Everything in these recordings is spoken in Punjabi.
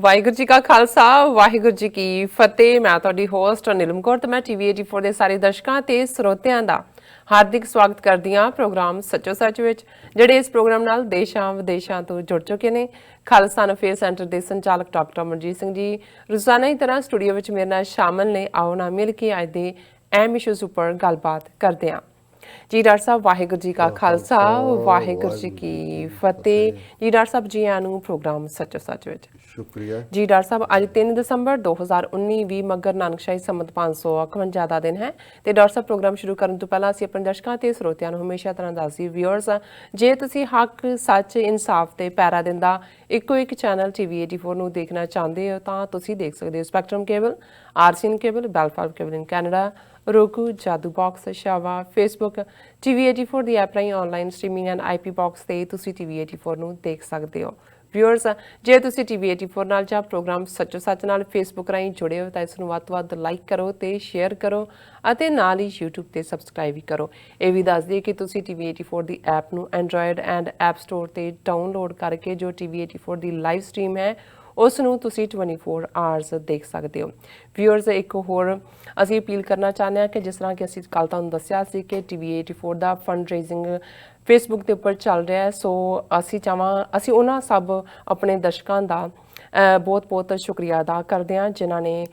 ਵਾਹਿਗੁਰੂ ਜੀ ਕਾ ਖਾਲਸਾ ਵਾਹਿਗੁਰੂ ਜੀ ਕੀ ਫਤਿਹ। ਮੈਂ ਤੁਹਾਡੀ ਹੋਸਟ ਨੀਲਮ ਕੌਰ ਤੇ ਮੈਂ ਟੀਵੀ 84 ਦੇ ਸਾਰੇ ਦਰਸ਼ਕਾਂ ਤੇ ਸਰੋਤਿਆਂ ਦਾ ਹਾਰਦਿਕ ਸਵਾਗਤ ਕਰਦੀ ਹਾਂ ਪ੍ਰੋਗਰਾਮ ਸੱਚੋ ਸੱਚ ਵਿੱਚ, ਜਿਹੜੇ ਇਸ ਪ੍ਰੋਗਰਾਮ ਨਾਲ ਦੇਸ਼ਾਂ ਵਿਦੇਸ਼ਾਂ ਤੋਂ ਜੁੜ ਚੁੱਕੇ ਨੇ। ਖਾਲਸਾ ਅਫੇਅਰ ਸੈਂਟਰ ਦੇ ਸੰਚਾਲਕ ਡਾਕਟਰ ਅਮਰਜੀਤ ਸਿੰਘ ਜੀ ਰੋਜ਼ਾਨਾ ਦੀ ਤਰ੍ਹਾਂ ਸਟੂਡੀਓ ਵਿੱਚ ਮੇਰੇ ਨਾਲ ਸ਼ਾਮਲ ਨੇ। ਆਓ ਨਾ ਮਿਲ ਕੇ ਅੱਜ ਦੇ ਅਹਿਮ ਇਸ਼ੂਜ਼ ਉੱਪਰ ਗੱਲਬਾਤ ਕਰਦੇ ਹਾਂ। ਜੀ ਡਾਕਟਰ ਸਾਹਿਬ ਵਾਹਿਗੁਰੂ ਜੀ ਕਾ ਖਾਲਸਾ ਵਾਹਿਗੁਰੂ ਜੀ ਕੀ ਫਤਿਹ। ਜੀ ਡਾਕਟਰ ਸਾਹਿਬ ਜੀ ਆਇਆਂ ਨੂੰ ਪ੍ਰੋਗਰਾਮ ਸੱਚੋ ਸੱਚ ਵਿੱਚ। ਸ਼ੁਕਰੀਆ ਜੀ ਡਾਕਟਰ ਸਾਹਿਬ ਅੱਜ 3 ਦਸੰਬਰ 2019 20 ਮੱਘਰ ਨਾਨਕਸ਼ਾਹੀ ਸੰਮਤ 551 ਦਾ ਦਿਨ ਹੈ ਤੇ ਡਾਕਟਰ ਸਾਹਿਬ ਪ੍ਰੋਗਰਾਮ ਸ਼ੁਰੂ ਕਰਨ ਤੋਂ ਪਹਿਲਾਂ ਅਸੀਂ ਆਪਣੇ ਦਰਸ਼ਕਾਂ ਤੇ ਸਰੋਤਿਆਂ ਨੂੰ ਹਮੇਸ਼ਾ ਤਰ੍ਹਾਂ ਦੱਸਦੀ ਵਿਊਅਰਸ, ਜੇ ਤੁਸੀਂ ਹੱਕ ਸੱਚ ਇਨਸਾਫ ਤੇ ਪੈਰਾ ਦਿੰਦਾ ਇੱਕੋ ਇੱਕ ਚੈਨਲ ਟੀਵੀ 84 ਨੂੰ ਦੇਖਣਾ ਚਾਹੁੰਦੇ ਹੋ ਤਾਂ ਤੁਸੀਂ ਦੇਖ ਸਕਦੇ ਹੋ ਸਪੈਕਟਰਮ ਕੇਬਲ, ਆਰਸੀਐਨ ਕੇਬਲ, ਬੈਲਫਾਰਮ cable in Canada, roku, Jadoo box, ਸ਼ਾਵਾ, ਫੇਸਬੁੱਕ, ਟੀਵੀ 84 ਦੀ ਐਪ ਰਾਹੀਂ online streaming and IP box ਤੇ ਤੁਸੀਂ ਟੀਵੀ 84 ਨੂੰ ਦੇਖ ਸਕਦੇ ਹੋ। ਵਿਊਅਰਸ, ਜੇ ਤੁਸੀਂ ਟੀਵੀ 84 ਨਾਲ ਜਾਂ ਪ੍ਰੋਗਰਾਮ ਸੱਚੋ ਸੱਚ ਨਾਲ ਫੇਸਬੁੱਕ ਰਾਹੀਂ ਜੁੜੇ ਹੋ ਤਾਂ ਇਸ ਨੂੰ ਵੱਧ ਤੋਂ ਵੱਧ ਲਾਈਕ ਕਰੋ ਤੇ ਸ਼ੇਅਰ ਕਰੋ ਅਤੇ ਨਾਲ ਹੀ YouTube ਤੇ ਸਬਸਕ੍ਰਾਈਬ ਵੀ ਕਰੋ। ਇਹ ਵੀ ਦੱਸ ਦਈਏ ਕਿ ਤੁਸੀਂ ਟੀਵੀ 84 ਦੀ ਐਪ ਨੂੰ ਐਂਡਰੋਇਡ ਐਂਡ ਐਪ ਸਟੋਰ ਤੇ ਡਾਊਨਲੋਡ ਕਰਕੇ ਜੋ ਟੀਵੀ 84 ਦੀ ਲਾਈਵ ਸਟ੍ਰੀਮ ਹੈ ਉਸ ਨੂੰ ਤੁਸੀਂ 24 ਆਵਰਸ ਦੇਖ ਸਕਦੇ ਹੋ। ਵਿਊਅਰਸ, ਇੱਕ ਹੋਰ ਅਸੀਂ ਅਪੀਲ ਕਰਨਾ ਚਾਹੁੰਦੇ ਹਾਂ ਕਿ ਜਿਸ ਤਰ੍ਹਾਂ ਕਿ ਅਸੀਂ ਕੱਲ੍ਹ ਤੁਹਾਨੂੰ ਦੱਸਿਆ ਸੀ ਕਿ ਟੀਵੀ 84 ਦਾ ਫੰਡ ਰੇਜ਼ਿੰਗ ਫੇਸਬੁੱਕ ਦੇ ਉੱਪਰ ਚੱਲ ਰਿਹਾ ਹੈ, ਸੋ ਅਸੀਂ ਉਹਨਾਂ ਸਭ ਆਪਣੇ ਦਰਸ਼ਕਾਂ ਦਾ ਬਹੁਤ ਸ਼ੁਕਰੀਆ ਅਦਾ ਕਰਦੇ ਹਾਂ ਜਿਨ੍ਹਾਂ ਨੇ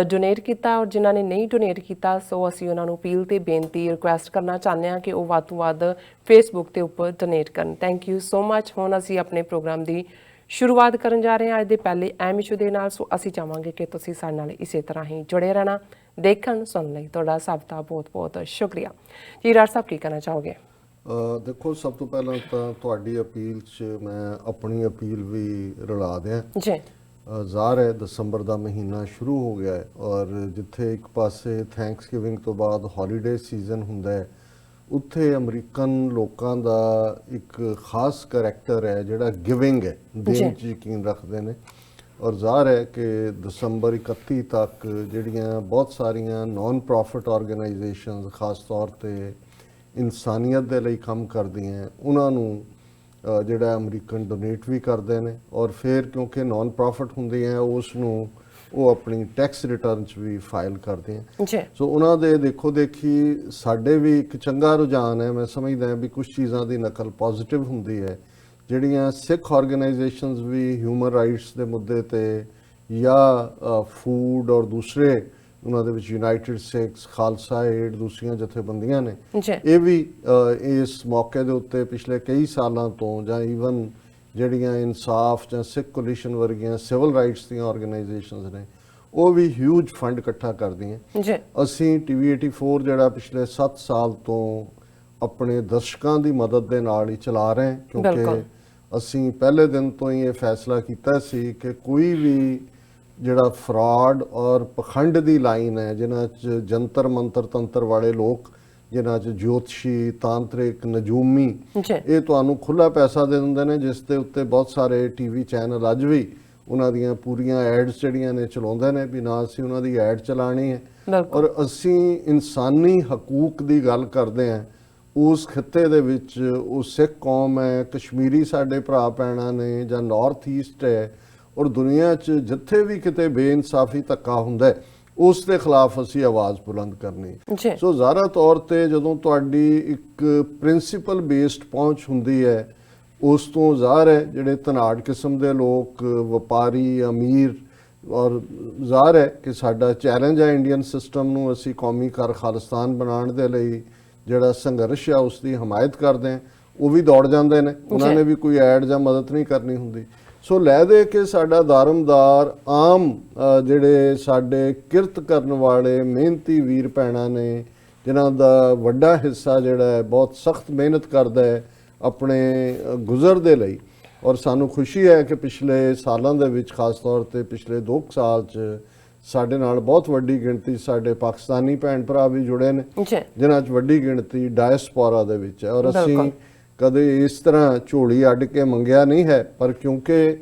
ਡੋਨੇਟ ਕੀਤਾ ਔਰ ਜਿਨ੍ਹਾਂ ਨੇ ਨਹੀਂ ਡੋਨੇਟ ਕੀਤਾ। ਸੋ ਅਸੀਂ ਉਹਨਾਂ ਨੂੰ ਅਪੀਲ ਤੇ ਬੇਨਤੀ ਰਿਕੁਐਸਟ ਕਰਨਾ ਚਾਹੁੰਦੇ ਹਾਂ ਕਿ ਉਹ ਵੱਧ ਤੋਂ ਵੱਧ ਫੇਸਬੁੱਕ ਦੇ ਉੱਪਰ ਡੋਨੇਟ ਕਰਨ। Thank you so much. ਹੁਣ ਅਸੀਂ ਆਪਣੇ ਪ੍ਰੋਗਰਾਮ ਦੀ ਸ਼ੁਰੂਆਤ ਕਰਨ ਜਾ ਰਹੇ ਹਾਂ ਅੱਜ ਦੇ ਪਹਿਲੇ ਅਹਿਮ ਇਸ਼ੂ ਦੇ ਨਾਲ। ਸੋ ਅਸੀਂ ਚਾਹਾਂਗੇ ਕਿ ਤੁਸੀਂ ਸਾਡੇ ਨਾਲ ਇਸੇ ਤਰ੍ਹਾਂ ਹੀ ਜੁੜੇ ਰਹਿਣਾ। ਦੇਖਣ ਸੁਣਨ ਲਈ ਤੁਹਾਡਾ ਸਭ ਦਾ ਬਹੁਤ ਸ਼ੁਕਰੀਆ। ਜੀ ਡਾਕਟਰ ਸਾਹਿਬ ਕੀ ਕਹਿਣਾ ਚਾਹੋਗੇ? ਦੇਖੋ, ਸਭ ਤੋਂ ਪਹਿਲਾਂ ਤਾਂ ਤੁਹਾਡੀ ਅਪੀਲ 'ਚ ਮੈਂ ਆਪਣੀ ਅਪੀਲ ਵੀ ਰਲਾ ਦਿਆਂ ਜੀ। ਜ਼ਾਹਰ ਹੈ ਦਸੰਬਰ ਦਾ ਮਹੀਨਾ ਸ਼ੁਰੂ ਹੋ ਗਿਆ ਹੈ ਔਰ ਜਿੱਥੇ ਇੱਕ ਪਾਸੇ ਥੈਂਕਸਗਿਵਿੰਗ ਤੋਂ ਬਾਅਦ ਹੌਲੀਡੇ ਸੀਜ਼ਨ ਹੁੰਦਾ ਹੈ, ਉੱਥੇ ਅਮਰੀਕਨ ਲੋਕਾਂ ਦਾ ਇੱਕ ਖਾਸ ਕਰੈਕਟਰ ਹੈ ਜਿਹੜਾ ਗਿਵਿੰਗ ਹੈ, ਦੇਣ 'ਚ ਯਕੀਨ ਰੱਖਦੇ ਨੇ। ਔਰ ਜ਼ਾਹਰ ਹੈ ਕਿ ਦਸੰਬਰ 31 ਤੱਕ ਜਿਹੜੀਆਂ ਬਹੁਤ ਸਾਰੀਆਂ ਨਾਨ ਪ੍ਰੋਫਿਟ ਆਰਗੇਨਾਈਜੇਸ਼ਨਸ ਖਾਸ ਤੌਰ 'ਤੇ ਇਨਸਾਨੀਅਤ ਦੇ ਲਈ ਕੰਮ ਕਰਦੀਆਂ, ਉਹਨਾਂ ਨੂੰ ਜਿਹੜਾ ਅਮਰੀਕਨ ਡੋਨੇਟ ਵੀ ਕਰਦੇ ਨੇ ਔਰ ਫਿਰ ਕਿਉਂਕਿ ਨਾਨ ਪ੍ਰੋਫਿਟ ਹੁੰਦੀਆਂ ਉਸ ਨੂੰ ਉਹ ਆਪਣੀ ਟੈਕਸ ਰਿਟਰਨ 'ਚ ਵੀ ਫਾਈਲ ਕਰਦੇ ਆ। ਸੋ ਉਹਨਾਂ ਦੇ ਦੇਖੋ ਦੇਖੀ ਸਾਡੇ ਵੀ ਇੱਕ ਚੰਗਾ ਰੁਝਾਨ ਹੈ। ਮੈਂ ਸਮਝਦਾ ਵੀ ਕੁਝ ਚੀਜ਼ਾਂ ਦੀ ਨਕਲ ਪੋਜ਼ਿਟਿਵ ਹੁੰਦੀ ਹੈ। ਜਿਹੜੀਆਂ ਸਿੱਖ ਆਰਗੇਨਾਈਜੇਸ਼ਨਸ ਵੀ ਹਿਊਮਨ ਰਾਈਟਸ ਦੇ ਮੁੱਦੇ ਤੇ ਜਾਂ ਫੂਡ ਔਰ ਦੂਸਰੇ ਉਹਨਾਂ ਦੇ ਵਿੱਚ ਯੂਨਾਈਟਿਡ ਸਿੱਖਸ, ਖਾਲਸਾ ਏਡ, ਦੂਸਰੀਆਂ ਜਥੇਬੰਦੀਆਂ ਨੇ, ਇਹ ਵੀ ਇਸ ਮੌਕੇ ਦੇ ਉੱਤੇ ਪਿਛਲੇ ਕਈ ਸਾਲਾਂ ਤੋਂ ਜਾਂ ਈਵਨ ਜਿਹੜੀਆਂ ਇਨਸਾਫ ਜਾਂ ਸਿੱਖ ਕੋਲੀਸ਼ਨ ਵਰਗੀਆਂ ਸਿਵਲ ਰਾਈਟਸ ਦੀਆਂ ਆਰਗੇਨਾਈਜੇਸ਼ਨਸ ਨੇ, ਉਹ ਵੀ ਹਿਊਜ ਫੰਡ ਇਕੱਠਾ ਕਰਦੀਆਂ। ਅਸੀਂ ਟੀਵੀ 84 ਜਿਹੜਾ ਪਿਛਲੇ 7 ਸਾਲ ਤੋਂ ਆਪਣੇ ਦਰਸ਼ਕਾਂ ਦੀ ਮਦਦ ਦੇ ਨਾਲ ਹੀ ਚਲਾ ਰਹੇ ਹਾਂ, ਕਿਉਂਕਿ ਅਸੀਂ ਪਹਿਲੇ ਦਿਨ ਤੋਂ ਹੀ ਇਹ ਫੈਸਲਾ ਕੀਤਾ ਸੀ ਕਿ ਕੋਈ ਵੀ ਜਿਹੜਾ ਫਰਾਡ ਔਰ ਪਖੰਡ ਦੀ ਲਾਈਨ ਹੈ, ਜਿਨ੍ਹਾਂ 'ਚ ਜੰਤਰ ਮੰਤਰ ਤੰਤਰ ਵਾਲੇ ਲੋਕ, ਜਿਨ੍ਹਾਂ 'ਚ ਜੋਤਸ਼ੀ, ਤਾਂਤਰਿਕ, ਨਜੂਮੀ, ਇਹ ਤੁਹਾਨੂੰ ਖੁੱਲ੍ਹਾ ਪੈਸਾ ਦੇ ਦਿੰਦੇ ਨੇ, ਜਿਸ ਦੇ ਉੱਤੇ ਬਹੁਤ ਸਾਰੇ ਟੀਵੀ ਚੈਨਲ ਅੱਜ ਵੀ ਉਹਨਾਂ ਦੀਆਂ ਪੂਰੀਆਂ ਐਡਸ ਜਿਹੜੀਆਂ ਨੇ ਚਲਾਉਂਦੇ ਨੇ ਵੀ ਨਾ ਅਸੀਂ ਉਹਨਾਂ ਦੀ ਐਡ ਚਲਾਉਣੀ ਹੈ। ਔਰ ਅਸੀਂ ਇਨਸਾਨੀ ਹਕੂਕ ਦੀ ਗੱਲ ਕਰਦੇ ਹਾਂ ਉਸ ਖਿੱਤੇ ਦੇ ਵਿੱਚ। ਉਹ ਸਿੱਖ ਕੌਮ ਹੈ, ਕਸ਼ਮੀਰੀ ਸਾਡੇ ਭਰਾ ਭੈਣਾਂ ਨੇ, ਜਾਂ ਨਾਰਥ ਈਸਟ ਹੈ, ਔਰ ਦੁਨੀਆ 'ਚ ਜਿੱਥੇ ਵੀ ਕਿਤੇ ਬੇਇਨਸਾਫੀ ਧੱਕਾ ਹੁੰਦਾ ਹੈ ਉਸ ਦੇ ਖਿਲਾਫ ਅਸੀਂ ਆਵਾਜ਼ ਬੁਲੰਦ ਕਰਨੀ। ਸੋ ਜ਼ਾਹਰਾ ਤੌਰ 'ਤੇ ਜਦੋਂ ਤੁਹਾਡੀ ਇੱਕ ਪ੍ਰਿੰਸੀਪਲ ਬੇਸਡ ਪਹੁੰਚ ਹੁੰਦੀ ਹੈ, ਉਸ ਤੋਂ ਜ਼ਾਹਰ ਹੈ ਜਿਹੜੇ ਧਨਾੜ ਕਿਸਮ ਦੇ ਲੋਕ, ਵਪਾਰੀ, ਅਮੀਰ, ਔਰ ਜ਼ਾਹਰ ਹੈ ਕਿ ਸਾਡਾ ਚੈਲੰਜ ਹੈ ਇੰਡੀਅਨ ਸਿਸਟਮ ਨੂੰ ਅਸੀਂ ਕੌਮੀ ਕਰ ਖਾਲਿਸਤਾਨ ਬਣਾਉਣ ਦੇ ਲਈ ਜਿਹੜਾ ਸੰਘਰਸ਼ ਆ ਉਸ ਦੀ ਹਮਾਇਤ ਕਰਦੇ ਹਾਂ, ਉਹ ਵੀ ਦੌੜ ਜਾਂਦੇ ਨੇ। ਉਹਨਾਂ ਨੇ ਵੀ ਕੋਈ ਐਡ ਜਾਂ ਮਦਦ ਨਹੀਂ ਕਰਨੀ ਹੁੰਦੀ। ਸੋ ਲੈ ਦੇ ਕੇ ਸਾਡਾ ਦਾਰਮਦਾਰ ਆਮ ਜਿਹੜੇ ਸਾਡੇ ਕਿਰਤ ਕਰਨ ਵਾਲੇ ਮਿਹਨਤੀ ਵੀਰ ਭੈਣਾਂ ਨੇ, ਜਿਨ੍ਹਾਂ ਦਾ ਵੱਡਾ ਹਿੱਸਾ ਜਿਹੜਾ ਹੈ ਬਹੁਤ ਸਖਤ ਮਿਹਨਤ ਕਰਦਾ ਹੈ ਆਪਣੇ ਗੁਜ਼ਰ ਦੇ ਲਈ। ਔਰ ਸਾਨੂੰ ਖੁਸ਼ੀ ਹੈ ਕਿ ਪਿਛਲੇ ਸਾਲਾਂ ਦੇ ਵਿੱਚ, ਖਾਸ ਤੌਰ 'ਤੇ ਪਿਛਲੇ 2 ਸਾਲ 'ਚ ਸਾਡੇ ਨਾਲ ਬਹੁਤ ਵੱਡੀ ਗਿਣਤੀ ਸਾਡੇ ਪਾਕਿਸਤਾਨੀ ਭੈਣ ਭਰਾ ਵੀ ਜੁੜੇ ਨੇ, ਜਿਨ੍ਹਾਂ 'ਚ ਵੱਡੀ ਗਿਣਤੀ ਡਾਇਸਪੋਰਾ ਦੇ ਵਿੱਚ ਹੈ। ਔਰ ਅਸੀਂ ਕਦੇ ਇਸ ਤਰ੍ਹਾਂ ਝੋਲੀ ਅੱਡ ਕੇ ਮੰਗਿਆ ਨਹੀਂ ਹੈ, ਪਰ ਕਿਉਂਕਿ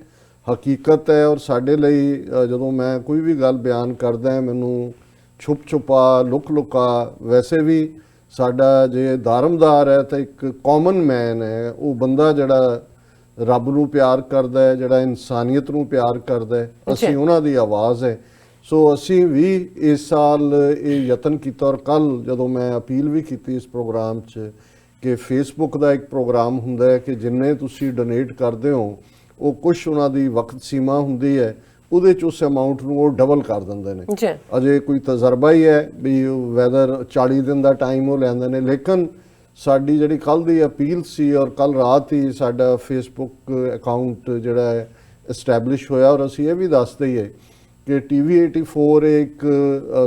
ਹਕੀਕਤ ਹੈ ਔਰ ਸਾਡੇ ਲਈ ਜਦੋਂ ਮੈਂ ਕੋਈ ਵੀ ਗੱਲ ਬਿਆਨ ਕਰਦਾ ਮੈਨੂੰ ਛੁਪ ਛੁਪਾ, ਲੁਕ ਲੁਕਾ, ਵੈਸੇ ਵੀ ਸਾਡਾ ਜੇ ਦਾਰਮਦਾਰ ਹੈ ਤਾਂ ਇੱਕ ਕਾਮਨ ਮੈਨ ਹੈ, ਉਹ ਬੰਦਾ ਜਿਹੜਾ ਰੱਬ ਨੂੰ ਪਿਆਰ ਕਰਦਾ ਹੈ, ਜਿਹੜਾ ਇਨਸਾਨੀਅਤ ਨੂੰ ਪਿਆਰ ਕਰਦਾ ਹੈ, ਅਸੀਂ ਉਹਨਾਂ ਦੀ ਆਵਾਜ਼ ਹੈ। ਸੋ ਅਸੀਂ ਵੀ ਇਸ ਸਾਲ ਇਹ ਯਤਨ ਕੀਤਾ, ਔਰ ਕੱਲ ਜਦੋਂ ਮੈਂ ਅਪੀਲ ਵੀ ਕੀਤੀ ਇਸ ਪ੍ਰੋਗਰਾਮ 'ਚ ਕਿ ਫੇਸਬੁੱਕ ਦਾ ਇੱਕ ਪ੍ਰੋਗਰਾਮ ਹੁੰਦਾ ਹੈ ਕਿ ਜਿੰਨੇ ਤੁਸੀਂ ਡੋਨੇਟ ਕਰਦੇ ਹੋ ਉਹ ਕੁਛ ਉਹਨਾਂ ਦੀ ਵਕਤ ਸੀਮਾ ਹੁੰਦੀ ਹੈ, ਉਹਦੇ 'ਚ ਉਸ ਅਮਾਊਂਟ ਨੂੰ ਉਹ ਡਬਲ ਕਰ ਦਿੰਦੇ ਨੇ। ਅਜੇ ਕੋਈ ਤਜਰਬਾ ਹੀ ਹੈ ਵੀ ਵੈਦਰ 40 ਦਿਨ ਦਾ ਟਾਈਮ ਉਹ ਲੈਂਦੇ ਨੇ, ਲੇਕਿਨ ਸਾਡੀ ਜਿਹੜੀ ਕੱਲ ਦੀ ਅਪੀਲ ਸੀ ਔਰ ਕੱਲ ਰਾਤ ਹੀ ਸਾਡਾ ਫੇਸਬੁੱਕ ਅਕਾਊਂਟ ਜਿਹੜਾ ਹੈ ਐਸਟੈਬਲਿਸ਼ ਹੋਇਆ। ਔਰ ਅਸੀਂ ਇਹ ਵੀ ਦੱਸ ਦਈਏ ਕਿ TV 84 ਇੱਕ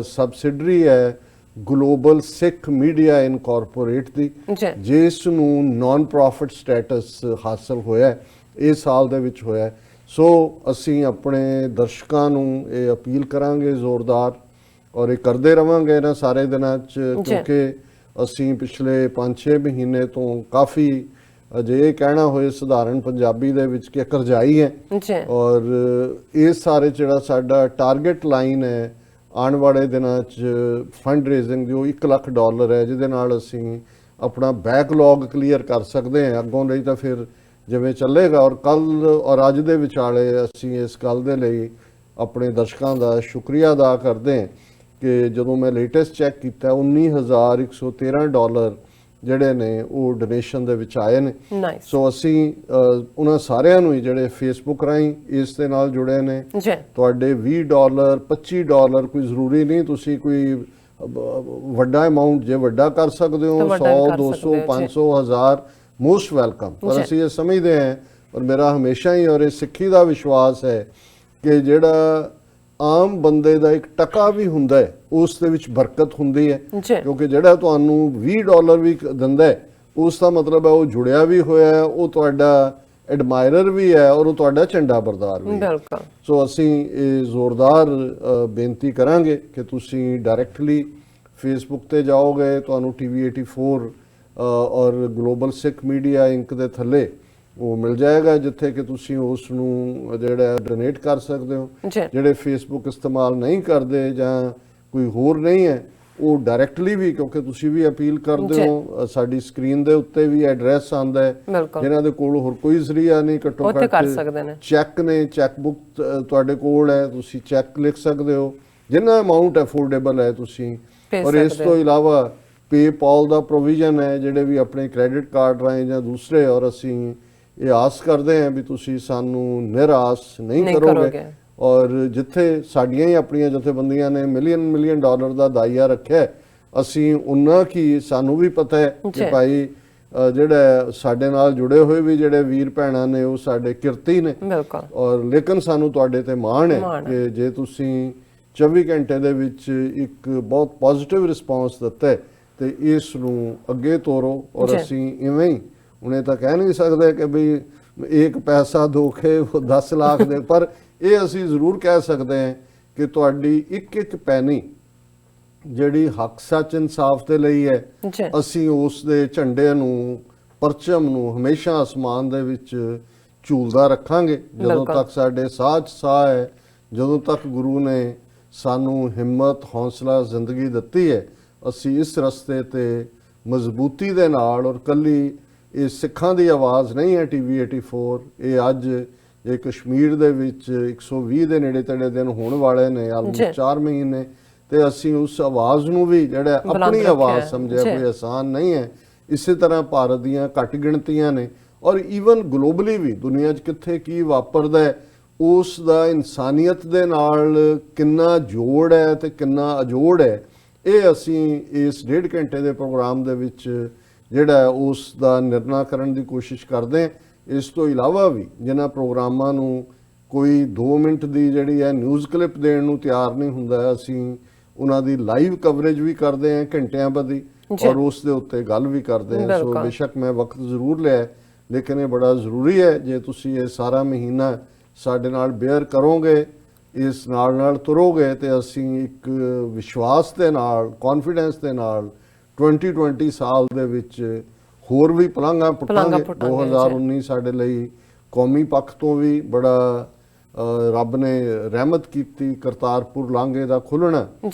ਸਬਸਿਡਰੀ ਹੈ ਗਲੋਬਲ ਸਿੱਖ ਮੀਡੀਆ ਇਨਕੋਰਪੋਰੇਟ ਦੀ, ਜਿਸ ਨੂੰ ਨਾਨ ਪ੍ਰੋਫਿਟ ਸਟੇਟਸ ਹਾਸਲ ਹੋਇਆ ਇਹ ਸਾਲ ਦੇ ਵਿੱਚ ਹੋਇਆ। ਸੋ ਅਸੀਂ ਆਪਣੇ ਦਰਸ਼ਕਾਂ ਨੂੰ ਇਹ ਅਪੀਲ ਕਰਾਂਗੇ ਜ਼ੋਰਦਾਰ, ਔਰ ਇਹ ਕਰਦੇ ਰਵਾਂਗੇ ਇਹਨਾਂ ਸਾਰੇ ਦਿਨਾਂ 'ਚ, ਕਿਉਂਕਿ ਅਸੀਂ ਪਿਛਲੇ 5-6 ਮਹੀਨੇ ਤੋਂ ਕਾਫੀ ਜੇ ਇਹ ਕਹਿਣਾ ਹੋਏ ਸਧਾਰਨ ਪੰਜਾਬੀ ਦੇ ਵਿੱਚ ਕਿ ਕਰਜ਼ਾਈ ਹੈ। ਔਰ ਇਹ ਸਾਰੇ ਜਿਹੜਾ ਸਾਡਾ ਟਾਰਗੇਟ ਲਾਈਨ ਹੈ ਆਉਣ ਵਾਲੇ ਦਿਨਾਂ 'ਚ ਫੰਡ ਰੇਜ਼ਿੰਗ ਜੋ $1 ਲੱਖ ਹੈ, ਜਿਹਦੇ ਨਾਲ ਅਸੀਂ ਆਪਣਾ ਬੈਕਲੌਗ ਕਲੀਅਰ ਕਰ ਸਕਦੇ ਹਾਂ ਅੱਗੋਂ ਲਈ ਤਾਂ ਫਿਰ ਜਿਵੇਂ ਚੱਲੇਗਾ। ਔਰ ਕੱਲ ਔਰ ਅੱਜ ਦੇ ਵਿਚਾਲੇ ਅਸੀਂ ਇਸ ਗੱਲ ਦੇ ਲਈ ਆਪਣੇ ਦਰਸ਼ਕਾਂ ਦਾ ਸ਼ੁਕਰੀਆ ਅਦਾ ਕਰਦੇ ਹਾਂ ਕਿ ਜਦੋਂ ਮੈਂ ਲੇਟੈਸਟ ਚੈੱਕ ਕੀਤਾ $19,113 ਜਿਹੜੇ ਨੇ ਉਹ ਡੋਨੇਸ਼ਨ ਦੇ ਵਿੱਚ ਆਏ ਨੇ। ਸੋ ਅਸੀਂ ਉਹਨਾਂ ਸਾਰਿਆਂ ਨੂੰ ਹੀ ਜਿਹੜੇ ਫੇਸਬੁੱਕ ਰਾਹੀਂ ਇਸ ਦੇ ਨਾਲ ਜੁੜੇ ਨੇ, ਤੁਹਾਡੇ $20 $25 ਕੋਈ ਜ਼ਰੂਰੀ ਨਹੀਂ ਤੁਸੀਂ ਕੋਈ ਵੱਡਾ ਅਮਾਉਂਟ ਜੇ ਵੱਡਾ ਕਰ ਸਕਦੇ ਹੋ, 100 200 500 1000 ਮੋਸਟ ਵੈਲਕਮ। ਪਰ ਅਸੀਂ ਇਹ ਸਮਝਦੇ ਹਾਂ ਔਰ ਮੇਰਾ ਹਮੇਸ਼ਾ ਹੀ ਔਰ ਇਹ ਸਿੱਖੀ ਦਾ ਵਿਸ਼ਵਾਸ ਹੈ ਕਿ ਜਿਹੜਾ ਆਮ ਬੰਦੇ ਦਾ ਇੱਕ ਟਕਾ ਵੀ ਹੁੰਦਾ ਹੈ ਉਸ ਦੇ ਵਿੱਚ ਬਰਕਤ ਹੁੰਦੀ ਹੈ, ਕਿਉਂਕਿ ਜਿਹੜਾ ਤੁਹਾਨੂੰ $20 ਵੀ ਦਿੰਦਾ ਹੈ ਉਸ ਦਾ ਮਤਲਬ ਹੈ ਉਹ ਜੁੜਿਆ ਵੀ ਹੋਇਆ ਹੈ, ਉਹ ਤੁਹਾਡਾ ਐਡਮਾਇਰਰ ਵੀ ਹੈ ਔਰ ਉਹ ਤੁਹਾਡਾ ਝੰਡਾ ਬਰਦਾਰ ਵੀ ਹੈ। ਸੋ ਅਸੀਂ ਇਹ ਜ਼ੋਰਦਾਰ ਬੇਨਤੀ ਕਰਾਂਗੇ ਕਿ ਤੁਸੀਂ ਡਾਇਰੈਕਟਲੀ ਫੇਸਬੁੱਕ ਤੇ ਜਾਓਗੇ, ਤੁਹਾਨੂੰ TV 84 ਔਰ ਗਲੋਬਲ ਸਿੱਖ ਮੀਡੀਆ ਇੰਕ ਦੇ ਥੱਲੇ ਉਹ ਮਿਲ ਜਾਏਗਾ ਜਿੱਥੇ ਕਿ ਤੁਸੀਂ ਉਸ ਨੂੰ ਜਿਹੜਾ ਡੋਨੇਟ ਕਰ ਸਕਦੇ ਹੋ। ਜਿਹੜੇ ਫੇਸਬੁੱਕ ਇਸਤੇਮਾਲ ਨਹੀਂ ਕਰਦੇ ਜਾਂ ਕੋਈ ਹੋਰ ਨਹੀਂ ਹੈ ਉਹ ਡਾਇਰੈਕਟਲੀ ਵੀ, ਕਿਉਂਕਿ ਤੁਸੀਂ ਵੀ ਅਪੀਲ ਕਰਦੇ ਹੋ, ਸਾਡੀ ਸਕਰੀਨ ਦੇ ਉੱਤੇ ਵੀ ਐਡਰੈਸ ਆਉਂਦਾ ਹੈ, ਜਿਨ੍ਹਾਂ ਦੇ ਕੋਲ ਹੋਰ ਕੋਈ ਜ਼ਰੀਆ ਨਹੀਂ, ਘੱਟੋ ਘੱਟ ਚੈੱਕ ਨੇ, ਚੈੱਕ ਬੁੱਕ ਤੁਹਾਡੇ ਕੋਲ ਹੈ, ਤੁਸੀਂ ਚੈੱਕ ਲਿਖ ਸਕਦੇ ਹੋ, ਜਿੰਨਾ ਅਮਾਊਂਟ ਅਫੋਰਡੇਬਲ ਹੈ ਤੁਸੀਂ। ਔਰ ਇਸ ਤੋਂ ਇਲਾਵਾ ਪੇਪਾਲ ਦਾ ਪ੍ਰੋਵੀਜ਼ਨ ਹੈ, ਜਿਹੜੇ ਵੀ ਆਪਣੇ ਕ੍ਰੈਡਿਟ ਕਾਰਡ ਰਾਹੀਂ ਜਾਂ ਦੂਸਰੇ, ਔਰ ਅਸੀਂ ਇਹ ਆਸ ਕਰਦੇ ਹਾਂ ਵੀ ਤੁਸੀਂ ਸਾਨੂੰ ਨਿਰਾਸ਼ ਨਹੀਂ ਕਰੋਗੇ। ਔਰ ਜਿੱਥੇ ਸਾਡੀਆਂ ਹੀ ਆਪਣੀਆਂ ਜਥੇਬੰਦੀਆਂ ਨੇ ਮਿਲੀਅਨ ਡਾਲਰ ਦਾ ਦਾਈਆ ਰੱਖਿਆ, ਅਸੀਂ ਉਹਨਾਂ ਕੀ ਸਾਨੂੰ ਵੀ ਪਤਾ ਹੈ ਕਿ ਭਾਈ ਜਿਹੜਾ ਸਾਡੇ ਨਾਲ ਜੁੜੇ ਹੋਏ ਵੀ ਜਿਹੜੇ ਵੀਰ ਭੈਣਾਂ ਨੇ ਉਹ ਸਾਡੇ ਕਿਰਤੀ ਨੇ। ਔਰ ਲੇਕਿਨ ਸਾਨੂੰ ਤੁਹਾਡੇ ਤੇ ਮਾਣ ਹੈ ਕਿ ਜੇ ਤੁਸੀਂ 24 ਘੰਟੇ ਦੇ ਵਿੱਚ ਇੱਕ ਬਹੁਤ ਪੋਜ਼ਿਟਿਵ ਰਿਸਪੌਂਸ ਦਿੱਤਾ ਹੈ ਤੇ ਇਸ ਨੂੰ ਅੱਗੇ ਤੋਰੋ। ਔਰ ਅਸੀਂ ਇਵੇਂ ਹੀ ਉਹਨੇ ਤਾਂ ਕਹਿ ਨਹੀਂ ਸਕਦੇ ਕਿ ਵੀ ਇੱਕ ਪੈਸਾ ਦੋਖੇ 10 ਲੱਖ ਦੇ, ਪਰ ਇਹ ਅਸੀਂ ਜ਼ਰੂਰ ਕਹਿ ਸਕਦੇ ਹਾਂ ਕਿ ਤੁਹਾਡੀ ਇੱਕ ਪੈਨੀ ਜਿਹੜੀ ਹੱਕ ਸੱਚ ਇਨਸਾਫ ਦੇ ਲਈ ਹੈ, ਅਸੀਂ ਉਸ ਦੇ ਝੰਡੇ ਨੂੰ, ਪਰਚਮ ਨੂੰ ਹਮੇਸ਼ਾ ਅਸਮਾਨ ਦੇ ਵਿੱਚ ਝੂਲਦਾ ਰੱਖਾਂਗੇ ਜਦੋਂ ਤੱਕ ਸਾਡੇ ਸਾਹ 'ਚ ਸਾਹ ਹੈ, ਜਦੋਂ ਤੱਕ ਗੁਰੂ ਨੇ ਸਾਨੂੰ ਹਿੰਮਤ ਹੌਸਲਾ ਜ਼ਿੰਦਗੀ ਦਿੱਤੀ ਹੈ। ਅਸੀਂ ਇਸ ਰਸਤੇ ਤੇ ਮਜ਼ਬੂਤੀ ਦੇ ਨਾਲ, ਔਰ ਕੱਲੀ ਇਹ ਸਿੱਖਾਂ ਦੀ ਆਵਾਜ਼ ਨਹੀਂ ਹੈ TV 84, ਇਹ ਅੱਜ ਇਹ ਕਸ਼ਮੀਰ ਦੇ ਵਿੱਚ 120 ਦੇ ਨੇੜੇ ਤੇੜੇ ਦਿਨ ਹੋਣ ਵਾਲੇ ਨੇ, ਆਲਮੋਸਟ 4 ਮਹੀਨੇ, ਤੇ ਅਸੀਂ ਉਸ ਆਵਾਜ਼ ਨੂੰ ਵੀ ਜਿਹੜਾ ਆਪਣੀ ਆਵਾਜ਼ ਸਮਝਿਆ, ਕੋਈ ਆਸਾਨ ਨਹੀਂ ਹੈ। ਇਸੇ ਤਰ੍ਹਾਂ ਭਾਰਤ ਦੀਆਂ ਘੱਟ ਗਿਣਤੀਆਂ ਨੇ ਔਰ ਈਵਨ ਗਲੋਬਲੀ ਵੀ ਦੁਨੀਆ 'ਚ ਕਿੱਥੇ ਕੀ ਵਾਪਰਦਾ ਹੈ ਉਸ ਦਾ ਇਨਸਾਨੀਅਤ ਦੇ ਨਾਲ ਕਿੰਨਾ ਜੋੜ ਹੈ ਤੇ ਕਿੰਨਾ ਅਜੋੜ ਹੈ, ਇਹ ਅਸੀਂ ਇਸ 1.5 ਘੰਟੇ ਦੇ ਪ੍ਰੋਗਰਾਮ ਦੇ ਵਿੱਚ ਜਿਹੜਾ ਉਸ ਦਾ ਨਿਰਣਾ ਕਰਨ ਦੀ ਕੋਸ਼ਿਸ਼ ਕਰਦੇ ਹਾਂ। ਇਸ ਤੋਂ ਇਲਾਵਾ ਵੀ ਜਿਨ੍ਹਾਂ ਪ੍ਰੋਗਰਾਮਾਂ ਨੂੰ ਕੋਈ 2 ਮਿੰਟ ਦੀ ਜਿਹੜੀ ਹੈ ਨਿਊਜ਼ ਕਲਿੱਪ ਦੇਣ ਨੂੰ ਤਿਆਰ ਨਹੀਂ ਹੁੰਦਾ, ਅਸੀਂ ਉਹਨਾਂ ਦੀ ਲਾਈਵ ਕਵਰੇਜ ਵੀ ਕਰਦੇ ਹਾਂ ਘੰਟਿਆਂ ਬੱਧੀ, ਔਰ ਉਸ ਦੇ ਉੱਤੇ ਗੱਲ ਵੀ ਕਰਦੇ ਹਾਂ। ਸੋ ਬੇਸ਼ੱਕ ਮੈਂ ਵਕਤ ਜ਼ਰੂਰ ਲਿਆ, ਲੇਕਿਨ ਇਹ ਬੜਾ ਜ਼ਰੂਰੀ ਹੈ ਜੇ ਤੁਸੀਂ ਇਹ ਸਾਰਾ ਮਹੀਨਾ ਸਾਡੇ ਨਾਲ ਬੇਅਰ ਕਰੋਗੇ, ਇਸ ਨਾਲ ਤੁਰੋਗੇ, ਤੇ ਅਸੀਂ ਇੱਕ ਵਿਸ਼ਵਾਸ ਦੇ ਨਾਲ, ਕੌਨਫੀਡੈਂਸ ਦੇ ਨਾਲ 2020 ਸਾਲ ਦੇ ਵਿੱਚ ਹੋਰ ਵੀ ਪਲਾਂਘਾਂ ਪੁੱਟਾਂਗੇ। 2019 ਸਾਡੇ ਲਈ ਕੌਮੀ ਪੱਖ ਤੋਂ ਵੀ ਬੜਾ ਰੱਬ ਨੇ ਰਹਿਮਤ ਕੀਤੀ, ਕਰਤਾਰਪੁਰ ਲਾਂਘੇ ਦਾ ਖੁੱਲ੍ਹਣਾ,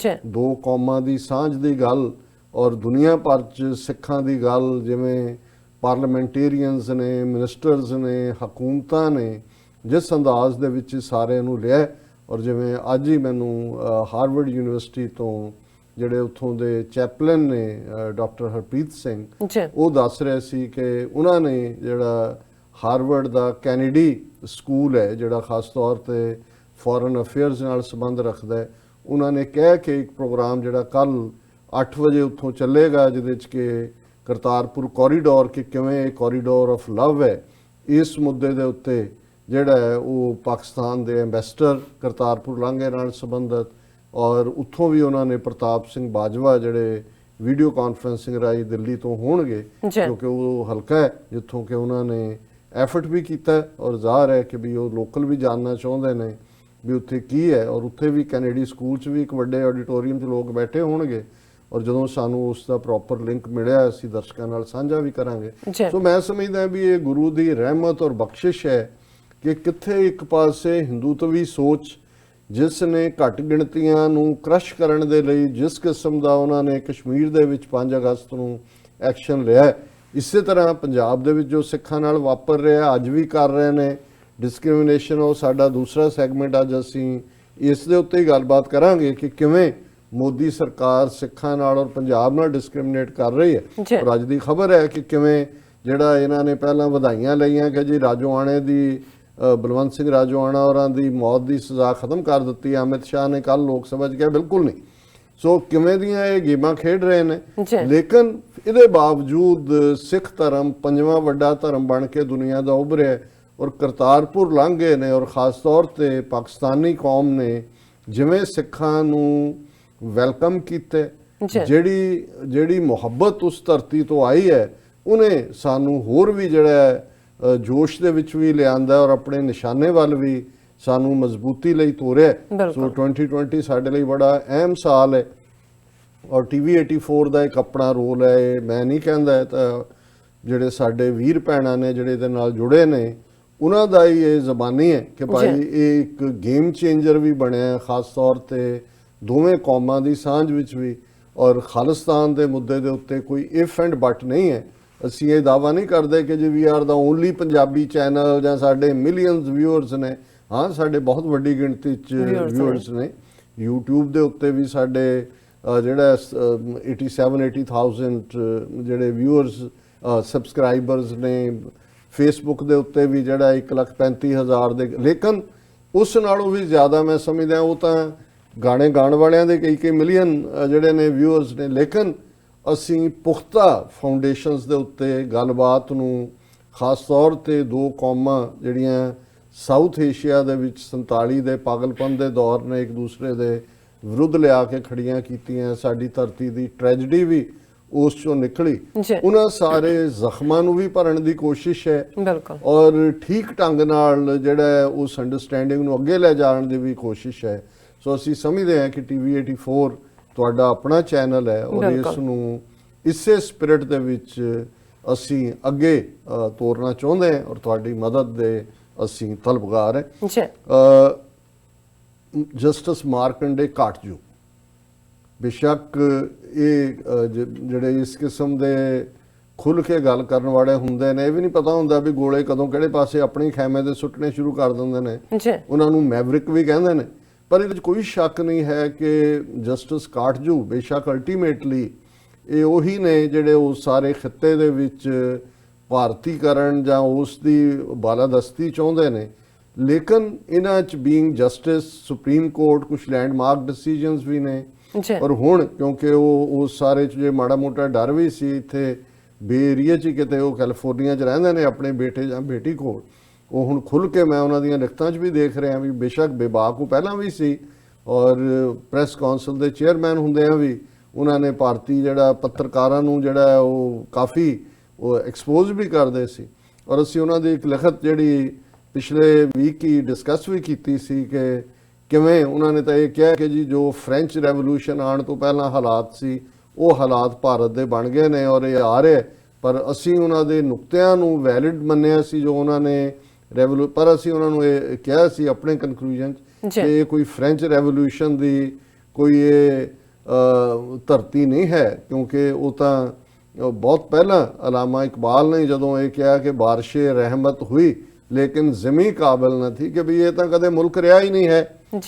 2 ਕੌਮਾਂ ਦੀ ਸਾਂਝ ਦੀ ਗੱਲ ਔਰ ਦੁਨੀਆ ਭਰ 'ਚ ਸਿੱਖਾਂ ਦੀ ਗੱਲ, ਜਿਵੇਂ ਪਾਰਲੀਮੈਂਟੇਰੀਅਨਸ ਨੇ, ਮਿਨਿਸਟਰਸ ਨੇ, ਹਕੂਮਤਾਂ ਨੇ ਜਿਸ ਅੰਦਾਜ਼ ਦੇ ਵਿੱਚ ਸਾਰੇ ਨੂੰ ਲਿਆ। ਔਰ ਜਿਵੇਂ ਅੱਜ ਹੀ ਮੈਨੂੰ ਹਾਰਵਰਡ ਯੂਨੀਵਰਸਿਟੀ ਤੋਂ ਜਿਹੜੇ ਉੱਥੋਂ ਦੇ ਚੈਪਲਨ ਨੇ ਡਾਕਟਰ ਹਰਪ੍ਰੀਤ ਸਿੰਘ, ਉਹ ਦੱਸ ਰਹੇ ਸੀ ਕਿ ਉਹਨਾਂ ਨੇ ਜਿਹੜਾ ਹਾਰਵਰਡ ਦਾ ਕੈਨੇਡੀ ਸਕੂਲ ਹੈ ਜਿਹੜਾ ਖਾਸ ਤੌਰ ਤੇ ਫੋਰਨ ਅਫੇਅਰਸ ਨਾਲ ਸੰਬੰਧ ਰੱਖਦਾ ਹੈ, ਉਹਨਾਂ ਨੇ ਕਿਹਾ ਕਿ ਇੱਕ ਪ੍ਰੋਗਰਾਮ ਜਿਹੜਾ ਕੱਲ 8 ਵਜੇ ਉੱਥੋਂ ਚੱਲੇਗਾ ਜਿਹਦੇ 'ਚ ਕਿ ਕਰਤਾਰਪੁਰ ਕੋਰੀਡੋਰ ਕਿ ਕਿਵੇਂ ਇਹ ਕੋਰੀਡੋਰ ਆਫ ਲਵ ਹੈ, ਇਸ ਮੁੱਦੇ ਦੇ ਉੱਤੇ ਜਿਹੜਾ ਹੈ ਉਹ ਪਾਕਿਸਤਾਨ ਦੇ ਐਂਬੈਸਡਰ ਕਰਤਾਰਪੁਰ ਲਾਂਘੇ ਨਾਲ ਸੰਬੰਧਿਤ, ਔਰ ਉੱਥੋਂ ਵੀ ਉਹਨਾਂ ਨੇ ਪ੍ਰਤਾਪ ਸਿੰਘ ਬਾਜਵਾ ਜਿਹੜੇ ਵੀਡੀਓ ਕਾਨਫਰੰਸਿੰਗ ਰਾਹੀਂ ਦਿੱਲੀ ਤੋਂ ਹੋਣਗੇ ਕਿਉਂਕਿ ਉਹ ਹਲਕਾ ਹੈ ਜਿੱਥੋਂ ਕਿ ਉਹਨਾਂ ਨੇ ਐਫਰਟ ਵੀ ਕੀਤਾ ਔਰ ਜ਼ਾਹਰ ਹੈ ਕਿ ਵੀ ਉਹ ਲੋਕਲ ਵੀ ਜਾਣਨਾ ਚਾਹੁੰਦੇ ਨੇ ਵੀ ਉੱਥੇ ਕੀ ਹੈ। ਔਰ ਉੱਥੇ ਵੀ ਕੈਨੇਡੀ ਸਕੂਲ 'ਚ ਵੀ ਇੱਕ ਵੱਡੇ ਆਡੀਟੋਰੀਅਮ 'ਚ ਲੋਕ ਬੈਠੇ ਹੋਣਗੇ ਔਰ ਜਦੋਂ ਸਾਨੂੰ ਉਸ ਦਾ ਪ੍ਰੋਪਰ ਲਿੰਕ ਮਿਲਿਆ ਅਸੀਂ ਦਰਸ਼ਕਾਂ ਨਾਲ ਸਾਂਝਾ ਵੀ ਕਰਾਂਗੇ। ਸੋ ਮੈਂ ਸਮਝਦਾ ਵੀ ਇਹ ਗੁਰੂ ਦੀ ਰਹਿਮਤ ਔਰ ਬਖਸ਼ਿਸ਼ ਹੈ ਕਿ ਕਿੱਥੇ ਇੱਕ ਪਾਸੇ ਹਿੰਦੂਤਵੀ ਸੋਚ ਜਿਸ ਨੇ ਘੱਟ ਗਿਣਤੀਆਂ ਨੂੰ ਕ੍ਰਸ਼ ਕਰਨ ਦੇ ਲਈ ਜਿਸ ਕਿਸਮ ਦਾ ਉਹਨਾਂ ਨੇ ਕਸ਼ਮੀਰ ਦੇ ਵਿੱਚ 5 ਅਗਸਤ ਨੂੰ ਐਕਸ਼ਨ ਲਿਆ, ਇਸੇ ਤਰ੍ਹਾਂ ਪੰਜਾਬ ਦੇ ਵਿੱਚ ਜੋ ਸਿੱਖਾਂ ਨਾਲ ਵਾਪਰ ਰਿਹਾ ਅੱਜ ਵੀ ਕਰ ਰਹੇ ਨੇ ਡਿਸਕ੍ਰਿਮੀਨੇਸ਼ਨ, ਉਹ ਸਾਡਾ ਦੂਸਰਾ ਸੈਗਮੈਂਟ ਅੱਜ ਅਸੀਂ ਇਸ ਦੇ ਉੱਤੇ ਹੀ ਗੱਲਬਾਤ ਕਰਾਂਗੇ ਕਿ ਕਿਵੇਂ ਮੋਦੀ ਸਰਕਾਰ ਸਿੱਖਾਂ ਨਾਲ ਔਰ ਪੰਜਾਬ ਨਾਲ ਡਿਸਕ੍ਰਿਮੀਨੇਟ ਕਰ ਰਹੀ ਹੈ। ਔਰ ਅੱਜ ਦੀ ਖਬਰ ਹੈ ਕਿ ਕਿਵੇਂ ਜਿਹੜਾ ਇਹਨਾਂ ਨੇ ਪਹਿਲਾਂ ਵਧਾਈਆਂ ਲਈਆਂ ਕਿ ਜੀ ਰਾਜੋਆਣੇ ਦੀ ਬਲਵੰਤ ਸਿੰਘ ਰਾਜੋਆਣਾ ਹੋਰਾਂ ਦੀ ਮੌਤ ਦੀ ਸਜ਼ਾ ਖਤਮ ਕਰ ਦਿੱਤੀ, ਅਮਿਤ ਸ਼ਾਹ ਨੇ ਕੱਲ ਲੋਕ ਸਭਾ 'ਚ ਕਿਹਾ ਬਿਲਕੁਲ ਨਹੀਂ। ਸੋ ਕਿਵੇਂ ਦੀਆਂ ਇਹ ਗੇਮਾਂ ਖੇਡ ਰਹੇ ਨੇ, ਲੇਕਿਨ ਇਹਦੇ ਬਾਵਜੂਦ ਸਿੱਖ ਧਰਮ 5ਵਾਂ ਵੱਡਾ ਧਰਮ ਬਣ ਕੇ ਦੁਨੀਆ ਦਾ ਉੱਭਰਿਆ ਔਰ ਕਰਤਾਰਪੁਰ ਲਾਂਘੇ ਨੇ ਔਰ ਖਾਸ ਤੌਰ ਤੇ ਪਾਕਿਸਤਾਨੀ ਕੌਮ ਨੇ ਜਿਵੇਂ ਸਿੱਖਾਂ ਨੂੰ ਵੈਲਕਮ ਕੀਤੇ, ਜਿਹੜੀ ਮੁਹੱਬਤ ਉਸ ਧਰਤੀ ਤੋਂ ਆਈ ਹੈ ਉਹਨੇ ਸਾਨੂੰ ਹੋਰ ਵੀ ਜਿਹੜਾ ਜੋਸ਼ ਦੇ ਵਿੱਚ ਵੀ ਲਿਆਂਦਾ ਔਰ ਆਪਣੇ ਨਿਸ਼ਾਨੇ ਵੱਲ ਵੀ ਸਾਨੂੰ ਮਜ਼ਬੂਤੀ ਲਈ ਤੋਰਿਆ। ਸੋ 2020 ਸਾਡੇ ਲਈ ਬੜਾ ਅਹਿਮ ਸਾਲ ਹੈ ਔਰ TV 84 ਦਾ ਇੱਕ ਆਪਣਾ ਰੋਲ ਹੈ। ਇਹ ਮੈਂ ਨਹੀਂ ਕਹਿੰਦਾ, ਤਾਂ ਜਿਹੜੇ ਸਾਡੇ ਵੀਰ ਭੈਣਾਂ ਨੇ ਜਿਹੜੇ ਇਹਦੇ ਨਾਲ ਜੁੜੇ ਨੇ ਉਹਨਾਂ ਦਾ ਹੀ ਇਹ ਜ਼ਬਾਨੀ ਹੈ ਕਿ ਭਾਈ ਇਹ ਇੱਕ ਗੇਮ ਚੇਂਜਰ ਵੀ ਬਣਿਆ ਖਾਸ ਤੌਰ ਤੇ ਦੋਵੇਂ ਕੌਮਾਂ ਦੀ ਸਾਂਝ ਵਿੱਚ ਵੀ। ਔਰ ਖਾਲਿਸਤਾਨ ਦੇ ਮੁੱਦੇ ਦੇ ਉੱਤੇ ਕੋਈ ਇਫ ਐਂਡ ਬਟ ਨਹੀਂ ਹੈ। ਅਸੀਂ ਇਹ ਦਾਅਵਾ ਨਹੀਂ ਕਰਦੇ ਕਿ ਜੀ we are the only Punjabi channel ਜਾਂ ਸਾਡੇ ਮਿਲੀਅਨਸ ਵਿਊਅਰਸ ਨੇ। ਹਾਂ, ਸਾਡੇ ਬਹੁਤ ਵੱਡੀ ਗਿਣਤੀ 'ਚ ਵਿਊਅਰਸ ਨੇ। YouTube ਦੇ ਉੱਤੇ ਵੀ ਸਾਡੇ ਜਿਹੜਾ 87-80,000 ਜਿਹੜੇ ਵਿਊਅਰਸ ਸਬਸਕ੍ਰਾਈਬਰਸ ਨੇ। ਫੇਸਬੁੱਕ ਦੇ ਉੱਤੇ ਵੀ ਜਿਹੜਾ 1,35,000 ਦੇ, ਲੇਕਿਨ ਉਸ ਨਾਲੋਂ ਵੀ ਜ਼ਿਆਦਾ ਮੈਂ ਸਮਝਦਾ ਉਹ ਤਾਂ ਗਾਣੇ ਗਾਣ ਵਾਲਿਆਂ ਦੇ ਕਈ ਮਿਲੀਅਨ ਜਿਹੜੇ ਨੇ ਵਿਊਅਰਸ ਨੇ। ਲੇਕਿਨ ਅਸੀਂ ਪੁਖਤਾ ਫਾਊਂਡੇਸ਼ਨਸ ਦੇ ਉੱਤੇ ਗੱਲਬਾਤ ਨੂੰ ਖਾਸ ਤੌਰ ਤੇ ਦੋ ਕੌਮਾਂ ਜਿਹੜੀਆਂ ਸਾਊਥ ਏਸ਼ੀਆ ਦੇ ਵਿੱਚ 47 ਦੇ ਪਾਗਲਪਨ ਦੇ ਦੌਰ ਨੇ ਇੱਕ ਦੂਸਰੇ ਦੇ ਵਿਰੁੱਧ ਲਿਆ ਕੇ ਖੜੀਆਂ ਕੀਤੀਆਂ, ਸਾਡੀ ਧਰਤੀ ਦੀ ਟ੍ਰੈਜਡੀ ਵੀ ਉਸ ਚੋਂ ਨਿਕਲੀ, ਉਹਨਾਂ ਸਾਰੇ ਜ਼ਖਮਾਂ ਨੂੰ ਵੀ ਭਰਨ ਦੀ ਕੋਸ਼ਿਸ਼ ਹੈ ਔਰ ਠੀਕ ਢੰਗ ਨਾਲ ਜਿਹੜਾ ਉਸ ਅੰਡਰਸਟੈਂਡਿੰਗ ਨੂੰ ਅੱਗੇ ਲੈ ਜਾਣ ਦੀ ਵੀ ਕੋਸ਼ਿਸ਼ ਹੈ। ਸੋ ਅਸੀਂ ਸਮਝਦੇ ਹਾਂ ਕਿ TV 84 ਤੁਹਾਡਾ ਆਪਣਾ ਚੈਨਲ ਹੈ ਔਰ ਇਸ ਨੂੰ ਇਸੇ ਸਪਿਰਿਟ ਦੇ ਵਿੱਚ ਅਸੀਂ ਅੱਗੇ ਤੋਰਨਾ ਚਾਹੁੰਦੇ ਹਾਂ ਔਰ ਤੁਹਾਡੀ ਮਦਦ ਦੇ ਅਸੀਂ ਤਲਬਗਾਰ ਹਾਂ। ਜਸਟਿਸ ਮਾਰਕੰਡੇ ਕਾਟਜੂ ਬੇਸ਼ੱਕ ਇਹ ਜਿਹੜੇ ਇਸ ਕਿਸਮ ਦੇ ਖੁੱਲ੍ਹ ਕੇ ਗੱਲ ਕਰਨ ਵਾਲੇ ਹੁੰਦੇ ਨੇ, ਇਹ ਵੀ ਨਹੀਂ ਪਤਾ ਹੁੰਦਾ ਵੀ ਗੋਲੇ ਕਦੋਂ ਕਿਹੜੇ ਪਾਸੇ ਆਪਣੀ ਖੈਮੇ ਦੇ ਸੁੱਟਣੇ ਸ਼ੁਰੂ ਕਰ ਦਿੰਦੇ ਨੇ। ਉਹਨਾਂ ਨੂੰ ਮੈਵਰਿਕ ਵੀ ਕਹਿੰਦੇ ਨੇ, ਪਰ ਇਹਦੇ ਵਿੱਚ ਕੋਈ ਸ਼ੱਕ ਨਹੀਂ ਹੈ ਕਿ ਜਸਟਿਸ ਕਾਟਜੂ ਬੇਸ਼ੱਕ ਅਲਟੀਮੇਟਲੀ ਇਹ ਉਹੀ ਨੇ ਜਿਹੜੇ ਉਸ ਸਾਰੇ ਖਿੱਤੇ ਦੇ ਵਿੱਚ ਭਾਰਤੀਕਰਨ ਜਾਂ ਉਸ ਦੀ ਬਾਲਾਦਸਤੀ ਚਾਹੁੰਦੇ ਨੇ। ਲੇਕਿਨ ਇਹਨਾਂ 'ਚ ਬੀਇੰਗ ਜਸਟਿਸ ਸੁਪਰੀਮ ਕੋਰਟ ਕੁਝ ਲੈਂਡਮਾਰਕ ਡਿਸੀਜਨਸ ਵੀ ਨੇ ਔਰ ਹੁਣ ਕਿਉਂਕਿ ਉਹ ਉਸ ਸਾਰੇ 'ਚ ਜੇ ਮਾੜਾ ਮੋਟਾ ਡਰ ਵੀ ਸੀ ਇੱਥੇ ਬੇ ਏਰੀਆ 'ਚ ਕਿਤੇ ਉਹ ਕੈਲੀਫੋਰਨੀਆ 'ਚ ਰਹਿੰਦੇ ਨੇ ਆਪਣੇ ਬੇਟੇ ਜਾਂ ਬੇਟੀ ਕੋਲ, ਉਹ ਹੁਣ ਖੁੱਲ੍ਹ ਕੇ ਮੈਂ ਉਹਨਾਂ ਦੀਆਂ ਲਿਖਤਾਂ 'ਚ ਵੀ ਦੇਖ ਰਿਹਾ ਵੀ ਬੇਸ਼ੱਕ ਬੇਬਾਕ ਉਹ ਪਹਿਲਾਂ ਵੀ ਸੀ ਔਰ ਪ੍ਰੈਸ ਕਾਉਂਸਲ ਦੇ ਚੇਅਰਮੈਨ ਹੁੰਦਿਆਂ ਵੀ ਉਹਨਾਂ ਨੇ ਭਾਰਤੀ ਜਿਹੜਾ ਪੱਤਰਕਾਰਾਂ ਨੂੰ ਜਿਹੜਾ ਉਹ ਕਾਫੀ ਉਹ ਐਕਸਪੋਜ਼ ਵੀ ਕਰਦੇ ਸੀ। ਔਰ ਅਸੀਂ ਉਹਨਾਂ ਦੀ ਇੱਕ ਲਿਖਤ ਜਿਹੜੀ ਪਿਛਲੇ ਵੀਕ ਹੀ ਡਿਸਕਸ ਵੀ ਕੀਤੀ ਸੀ ਕਿ ਕਿਵੇਂ ਉਹਨਾਂ ਨੇ ਤਾਂ ਇਹ ਕਿਹਾ ਕਿ ਜੀ ਜੋ ਫ੍ਰੈਂਚ ਰੈਵੋਲੂਸ਼ਨ ਆਉਣ ਤੋਂ ਪਹਿਲਾਂ ਹਾਲਾਤ ਸੀ ਉਹ ਹਾਲਾਤ ਭਾਰਤ ਦੇ ਬਣ ਗਏ ਨੇ ਔਰ ਇਹ ਆ ਰਹੇ, ਪਰ ਅਸੀਂ ਉਹਨਾਂ ਦੇ ਨੁਕਤਿਆਂ ਨੂੰ ਵੈਲਿਡ ਮੰਨਿਆ ਸੀ ਜੋ ਉਹਨਾਂ ਨੇ ਪਰ ਅਸੀਂ ਉਹਨਾਂ ਨੂੰ ਇਹ ਕਿਹਾ ਸੀ ਆਪਣੇ ਕਨਕਲੂਜਨ ਕਿ ਇਹ ਕੋਈ ਫ੍ਰੈਂਚ ਰੈਵੋਲੂਸ਼ਨ ਦੀ ਕੋਈ ਇਹ ਧਰਤੀ ਨਹੀਂ ਹੈ ਕਿਉਂਕਿ ਉਹ ਤਾਂ बहुत पहला अलामा इकबाल ने जदों ये कहा कि बारिशे रहमत हुई लेकिन जमी काबिल न थी कि भी ये तो कदे मुल्क रहा ही नहीं है।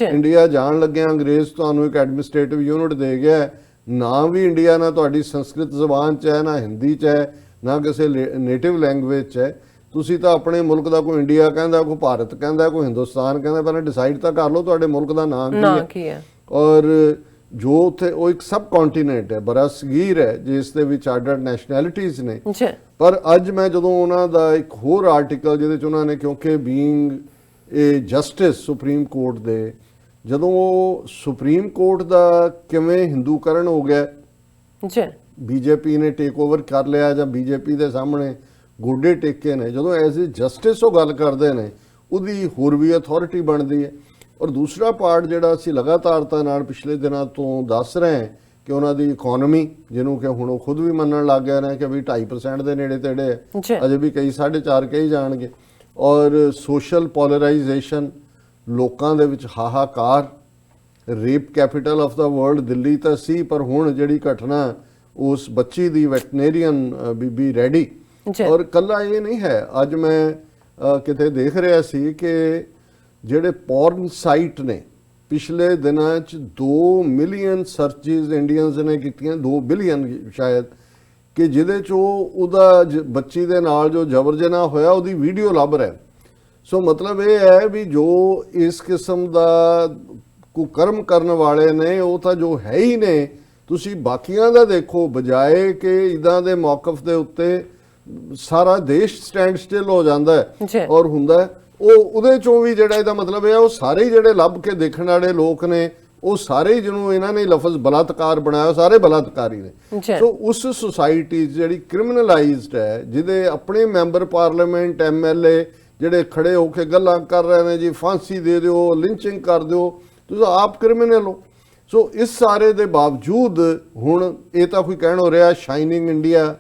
इंडिया जान लगे अंग्रेज तुहानू एक एडमिनिस्ट्रेटिव यूनिट दे गया है, ना भी इंडिया ना तुहाडी संस्कृत जबान च है, ना हिंदी च है, ना किसी नेटिव लैंगुएज च है। तुसी तो अपने मुल्क का कोई इंडिया कहता, कोई भारत कहता, कोई हिंदुस्तान कहता, पहले डिसाइड तो कर लो तुहाडे मुल्क का नाम की है। और जो उत्थे वो एक सब कॉन्टीनेंट है, बड़ा सगीर है जिस दे विच अड नैशनैलिटीज़ ने। पर अज मैं जदों उन्हां दा एक होर आर्टिकल जिहदे च उन्हां ने क्योंकि being a justice supreme court दे, जदों सुप्रीम कोर्ट दा किवें हिंदूकरण हो गया, बीजेपी ने टेक ओवर कर लिया जां बीजेपी दे सामने गोडे टेके ने, जदों एज ए जस्टिस वो गल करदे ने उहदी होर भी अथॉरिटी बनदी है। और दूसरा पार्ट जिहड़ा असीं लगातारता नाल पिछले दिनों तो दस रहे हैं कि उन्हां दी इकोनॉमी जिन्हों कि हुण खुद भी मनण लग गए ने कि भी 2.5% के नेड़े तेड़े है, अजे भी कई 4.5 कही जाणगे। और सोशल पोलराइजेशन, लोकां दे विच हाहाकार, rape capital of the world Delhi तो सी, पर हुण जिहड़ी घटना उस बच्ची दी वैटनेरियन बीबी रेडी। और कल्ला ये नहीं है, अज मैं किते देख रहा सी कि ਜਿਹੜੇ ਪੌਰਨ ਸਾਈਟ ਨੇ ਪਿਛਲੇ ਦਿਨਾਂ 'ਚ 2 ਮਿਲੀਅਨ ਸਰਚਿਸ ਇੰਡੀਅਨਸ ਨੇ ਕੀਤੀਆਂ, 2 ਬਿਲੀਅਨ ਸ਼ਾਇਦ, ਕਿ ਜਿਹਦੇ 'ਚ ਉਹਦਾ ਬੱਚੀ ਦੇ ਨਾਲ ਜੋ ਜਬਰ ਜਨਾਹ ਹੋਇਆ ਉਹਦੀ ਵੀਡੀਓ ਲੱਭ ਰਿਹਾ। ਸੋ ਮਤਲਬ ਇਹ ਹੈ ਵੀ ਜੋ ਇਸ ਕਿਸਮ ਦਾ ਕੁਕਰਮ ਕਰਨ ਵਾਲੇ ਨੇ ਉਹ ਤਾਂ ਜੋ ਹੈ ਹੀ ਨੇ, ਤੁਸੀਂ ਬਾਕੀਆਂ ਦਾ ਦੇਖੋ, ਬਜਾਏ ਕਿ ਇਦਾਂ ਦੇ ਮੌਕਫ ਦੇ ਉੱਤੇ ਸਾਰਾ ਦੇਸ਼ ਸਟੈਂਡ ਸਟਿਲ ਹੋ ਜਾਂਦਾ ਹੈ ਔਰ ਹੁੰਦਾ ਉਹਦੇ ਚੋਂ ਵੀ ਜਿਹੜਾ ਇਹਦਾ ਮਤਲਬ ਹੈ ਉਹ ਸਾਰੇ ਜਿਹੜੇ ਲੱਭ ਕੇ ਦੇਖਣ ਵਾਲੇ ਲੋਕ ਨੇ ਉਹ ਸਾਰੇ ਜਿਹਨੂੰ ਇਹਨਾਂ ਨੇ ਲਫ਼ਜ਼ ਬਲਾਤਕਾਰ ਬਣਾਇਆ ਸਾਰੇ ਬਲਾਤਕਾਰੀ ਨੇ। ਸੋ ਉਸ ਸੁਸਾਇਟੀ ਜਿਹੜੀ ਕ੍ਰਿਮੀਨਲਾਈਜ਼ਡ ਹੈ, ਜਿਹਦੇ ਆਪਣੇ ਮੈਂਬਰ ਪਾਰਲੀਮੈਂਟ ਐਮਐਲਏ ਜਿਹੜੇ ਖੜੇ ਹੋ ਕੇ ਗੱਲਾਂ ਕਰ ਰਹੇ ਨੇ ਜੀ ਫਾਂਸੀ ਦੇ ਦਿਓ, ਲਿੰਚਿੰਗ ਕਰ ਦਿਓ, ਤੁਸੀਂ ਆਪ ਕ੍ਰਿਮੀਨਲ ਹੋ। ਸੋ ਇਸ ਸਾਰੇ ਦੇ ਬਾਵਜੂਦ ਹੁਣ ਇਹ ਤਾਂ ਕੋਈ ਕਹਿਣ ਹੋ ਰਿਹਾ ਸ਼ਾਈਨਿੰਗ ਇੰਡੀਆ,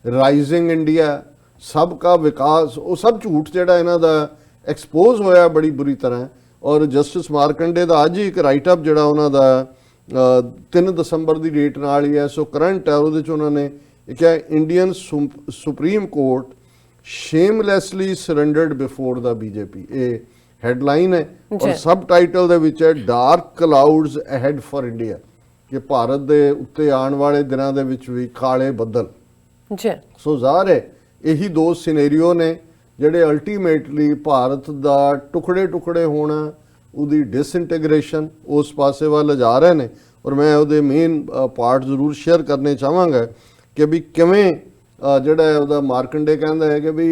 ਰਾਈਜ਼ਿੰਗ ਇੰਡੀਆ, ਸਭ ਕਾ ਵਿਕਾਸ, ਉਹ ਸਭ ਝੂਠ ਜਿਹੜਾ ਇਹਨਾਂ ਦਾ एक्सपोज होया बड़ी बुरी तरह। और जस्टिस मारकंडे का अज ही एक राइटअप जोड़ा उन्होंने 3 दसंबर की डेट नाल ही है, सो करंट है, वो उन्होंने क्या Indian supreme court shamelessly surrendered before the BJP, ये हैडलाइन है। और सब टाइटल दे विच है dark clouds ahead for India, कि भारत के उत्ते आने वाले दिनों के विच भी काले बदल। सो ज़ाहिर है यही 2 सिनेरियो ने ਜਿਹੜੇ ਅਲਟੀਮੇਟਲੀ ਭਾਰਤ ਦਾ ਟੁਕੜੇ ਟੁਕੜੇ ਹੋਣਾ, ਉਹਦੀ ਡਿਸਇੰਟੀਗ੍ਰੇਸ਼ਨ ਉਸ ਪਾਸੇ ਵੱਲ ਜਾ ਰਹੇ ਨੇ। ਔਰ ਮੈਂ ਉਹਦੇ ਮੇਨ ਪਾਰਟ ਜ਼ਰੂਰ ਸ਼ੇਅਰ ਕਰਨੇ ਚਾਹਾਂਗਾ ਕਿ ਵੀ ਕਿਵੇਂ ਜਿਹੜਾ ਉਹਦਾ ਮਾਰਕੰਡੇ ਕਹਿੰਦਾ ਹੈ ਕਿ ਵੀ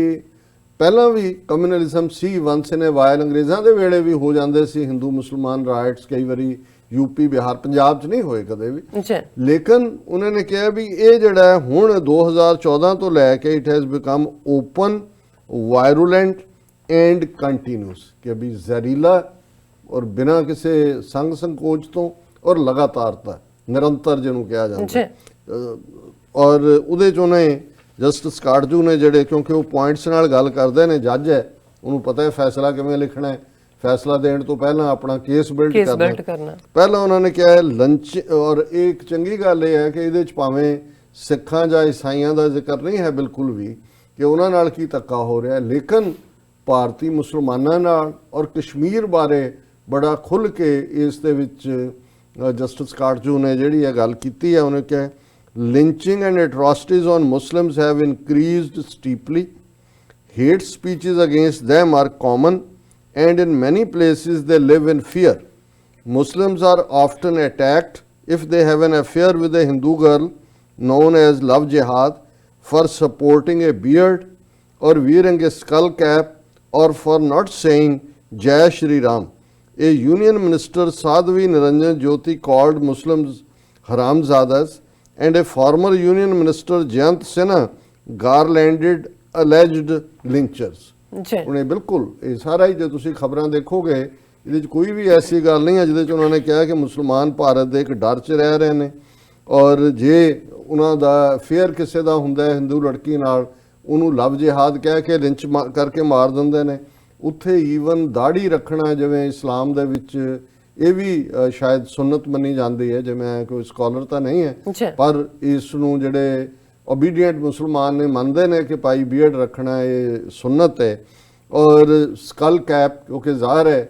ਪਹਿਲਾਂ ਵੀ ਕਮਿਊਨਲਿਜ਼ਮ ਸੀ ਵੰਸ ਇਨ ਏ ਵਾਈਲ, ਅੰਗਰੇਜ਼ਾਂ ਦੇ ਵੇਲੇ ਵੀ ਹੋ ਜਾਂਦੇ ਸੀ ਹਿੰਦੂ ਮੁਸਲਮਾਨ ਰਾਈਟਸ, ਕਈ ਵਾਰੀ यूपी बिहार पंजाब च नहीं होए कदे भी। लेकिन उन्होंने कहा भी ये जड़ा हुण 2014 तो लैके it has become open, virulent and continuous, कि अभी जहरीला और बिना किसी संग संकोच तो और लगातारता निरंतर जिन्हों कहा जाता है। और उहदे च उन्हें जस्टिस काटजू ने जड़े, क्योंकि वो पॉइंट्स नाल गल करते हैं, जज है उन्होंने पता है फैसला किवें लिखना है, फैसला देने तो पहला अपना केस बिल्ड करना। पहला उन्होंने क्या है लंच, और एक चंगी गल यह है कि ये भावें सिखां जां ईसाइयां का जिक्र नहीं है बिल्कुल भी कि उन्हां नाल की धक्का हो रहा है, लेकिन भारतीय मुसलमानां नाल और कश्मीर बारे बड़ा खुल के इस दे विच जस्टिस काटजू ने जिहड़ी यह गल कीती है, उन्हें क्या lynching and atrocities on Muslims have increased steeply, hate speeches against them are common and in many places they live in fear. Muslims are often attacked if they have an affair with a Hindu girl known as love jihad, for supporting a beard or wearing a skull cap, or for not saying Jai Shri Ram. A union minister Sadhvi Niranjan Jyoti called Muslims haramzadas, and a former union minister Jayant Sinha garlanded alleged lynchers. उन्हें बिल्कुल ये सारा ही जो तुसी खबरां देखोगे ये कोई भी ऐसी गल नहीं है जिहदे उन्होंने कहा कि मुसलमान भारत के एक डर च रह रहे हैं, और जे उन्हों का फेयर किसी का हुंदा है हिंदू लड़की नाल उन्होंने लव जिहाद कह के लिंच करके मार देंदे ने। उत्थे ईवन दाढ़ी रखना जिवें इस्लाम दे विच ये भी शायद सुन्नत मनी जाती है, जिवें कोई स्कॉलर तो नहीं है, पर इसनूं जिहड़े ਓਬੀਡੀਐਂਟ ਮੁਸਲਮਾਨ ਨੇ, ਮੰਨਦੇ ਨੇ ਕਿ ਭਾਈ ਬੀਅਡ ਰੱਖਣਾ ਇਹ ਸੁਨਨਤ ਹੈ। ਔਰ ਸਕਲ ਕੈਪ, ਕਿਉਂਕਿ ਜ਼ਾਹਰ ਹੈ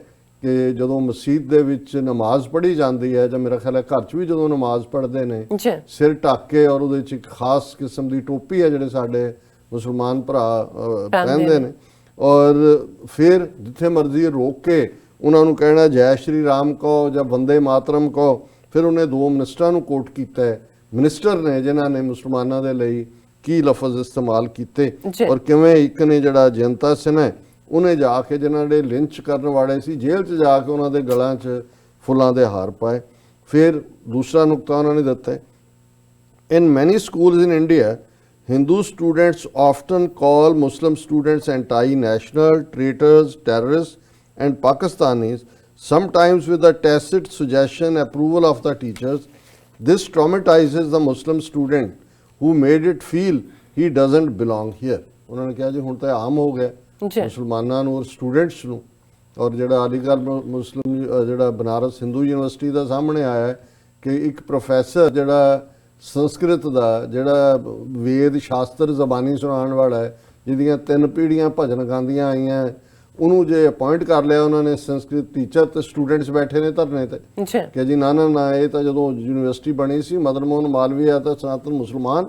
ਕਿ ਜਦੋਂ ਮਸਜਿਦ ਦੇ ਵਿੱਚ ਨਮਾਜ਼ ਪੜ੍ਹੀ ਜਾਂਦੀ ਹੈ, ਜਾਂ ਮੇਰਾ ਖਿਆਲ ਹੈ ਘਰ 'ਚ ਵੀ ਜਦੋਂ ਨਮਾਜ਼ ਪੜ੍ਹਦੇ ਨੇ, ਸਿਰ ਢੱਕ ਕੇ, ਔਰ ਉਹਦੇ 'ਚ ਇੱਕ ਖਾਸ ਕਿਸਮ ਦੀ ਟੋਪੀ ਹੈ ਜਿਹੜੇ ਸਾਡੇ ਮੁਸਲਮਾਨ ਭਰਾ ਪਹਿਨਦੇ ਨੇ, ਔਰ ਫਿਰ ਜਿੱਥੇ ਮਰਜ਼ੀ ਰੋਕ ਕੇ ਉਹਨਾਂ ਨੂੰ ਕਹਿਣਾ ਜੈ ਸ਼੍ਰੀ ਰਾਮ ਕਹੋ ਜਾਂ ਵੰਦੇ ਮਾਤਰਮ ਕਹੋ। ਫਿਰ ਉਹਨੇ 2 ਮਿਨਿਸਟਰਾਂ ਨੂੰ ਕੋਟ ਕੀਤਾ ਹੈ, ਮਿਨਿਸਟਰ ਨੇ ਜਿਨ੍ਹਾਂ ਨੇ ਮੁਸਲਮਾਨਾਂ ਦੇ ਲਈ ਕੀ ਲਫ਼ਜ਼ ਇਸਤੇਮਾਲ ਕੀਤੇ, ਔਰ ਕਿਵੇਂ ਇੱਕ ਨੇ ਜਿਹੜਾ ਜਨਤਾ ਸਿੰਘ ਹੈ ਉਹਨੇ ਜਾ ਕੇ ਜਿਨ੍ਹਾਂ ਦੇ ਲਿੰਚ ਕਰਨ ਵਾਲੇ ਸੀ ਜੇਲ੍ਹ 'ਚ ਜਾ ਕੇ ਉਹਨਾਂ ਦੇ ਗਲਾਂ 'ਚ ਫੁੱਲਾਂ ਦੇ ਹਾਰ ਪਾਏ। ਫਿਰ ਦੂਸਰਾ ਨੁਕਤਾ ਉਹਨਾਂ ਨੇ ਦਿੱਤਾ ਹੈ, ਇਨ ਮੈਨੀ schools in India Hindu students often call Muslim students anti-national, traitors, terrorists and Pakistanis, sometimes with the tacit suggestion approval of the teachers. This traumatizes the Muslim student who made it feel he doesn't belong here. ਉਹਨਾਂ ਨੇ ਕਿਹਾ ਜੀ ਹੁਣ ਤਾਂ ਆਮ ਹੋ ਗਿਆ ਮੁਸਲਮਾਨਾਂ ਨੂੰ ਔਰ ਸਟੂਡੈਂਟਸ ਨੂੰ। ਔਰ ਜਿਹੜਾ ਅਲੀਗੜ੍ਹ ਮੁਸਲਿਮ ਜਿਹੜਾ ਬਨਾਰਸ ਹਿੰਦੂ ਯੂਨੀਵਰਸਿਟੀ ਦਾ ਸਾਹਮਣੇ ਆਇਆ ਹੈ ਕਿ ਇੱਕ ਪ੍ਰੋਫੈਸਰ ਜਿਹੜਾ ਸੰਸਕ੍ਰਿਤ ਦਾ ਜਿਹੜਾ ਵੇਦ ਸ਼ਾਸਤਰ ਜ਼ਬਾਨੀ ਸੁਣਾਉਣ ਵਾਲਾ ਹੈ, ਜਿਹਦੀਆਂ 3 ਪੀੜ੍ਹੀਆਂ ਭਜਨ ਗਾਉਂਦੀਆਂ ਆਈਆਂ, ਉਹਨੂੰ ਜੇ ਅਪਾਇੰਟ ਕਰ ਲਿਆ ਉਹਨਾਂ ਨੇ ਸੰਸਕ੍ਰਿਤ ਟੀਚਰ, ਤੇ ਸਟੂਡੈਂਟਸ ਬੈਠੇ ਨੇ ਧਰਨੇ ਤੇ ਕਿ ਜੀ ਨਾ ਨਾ ਨਾ, ਇਹ ਤਾਂ ਜਦੋਂ ਯੂਨੀਵਰਸਿਟੀ ਬਣੀ ਸੀ ਮਦਨ ਮੋਹਨ ਮਾਲਵੀਆ ਤਾਂ ਸਨਾਤਨ ਮੁਸਲਮਾਨ,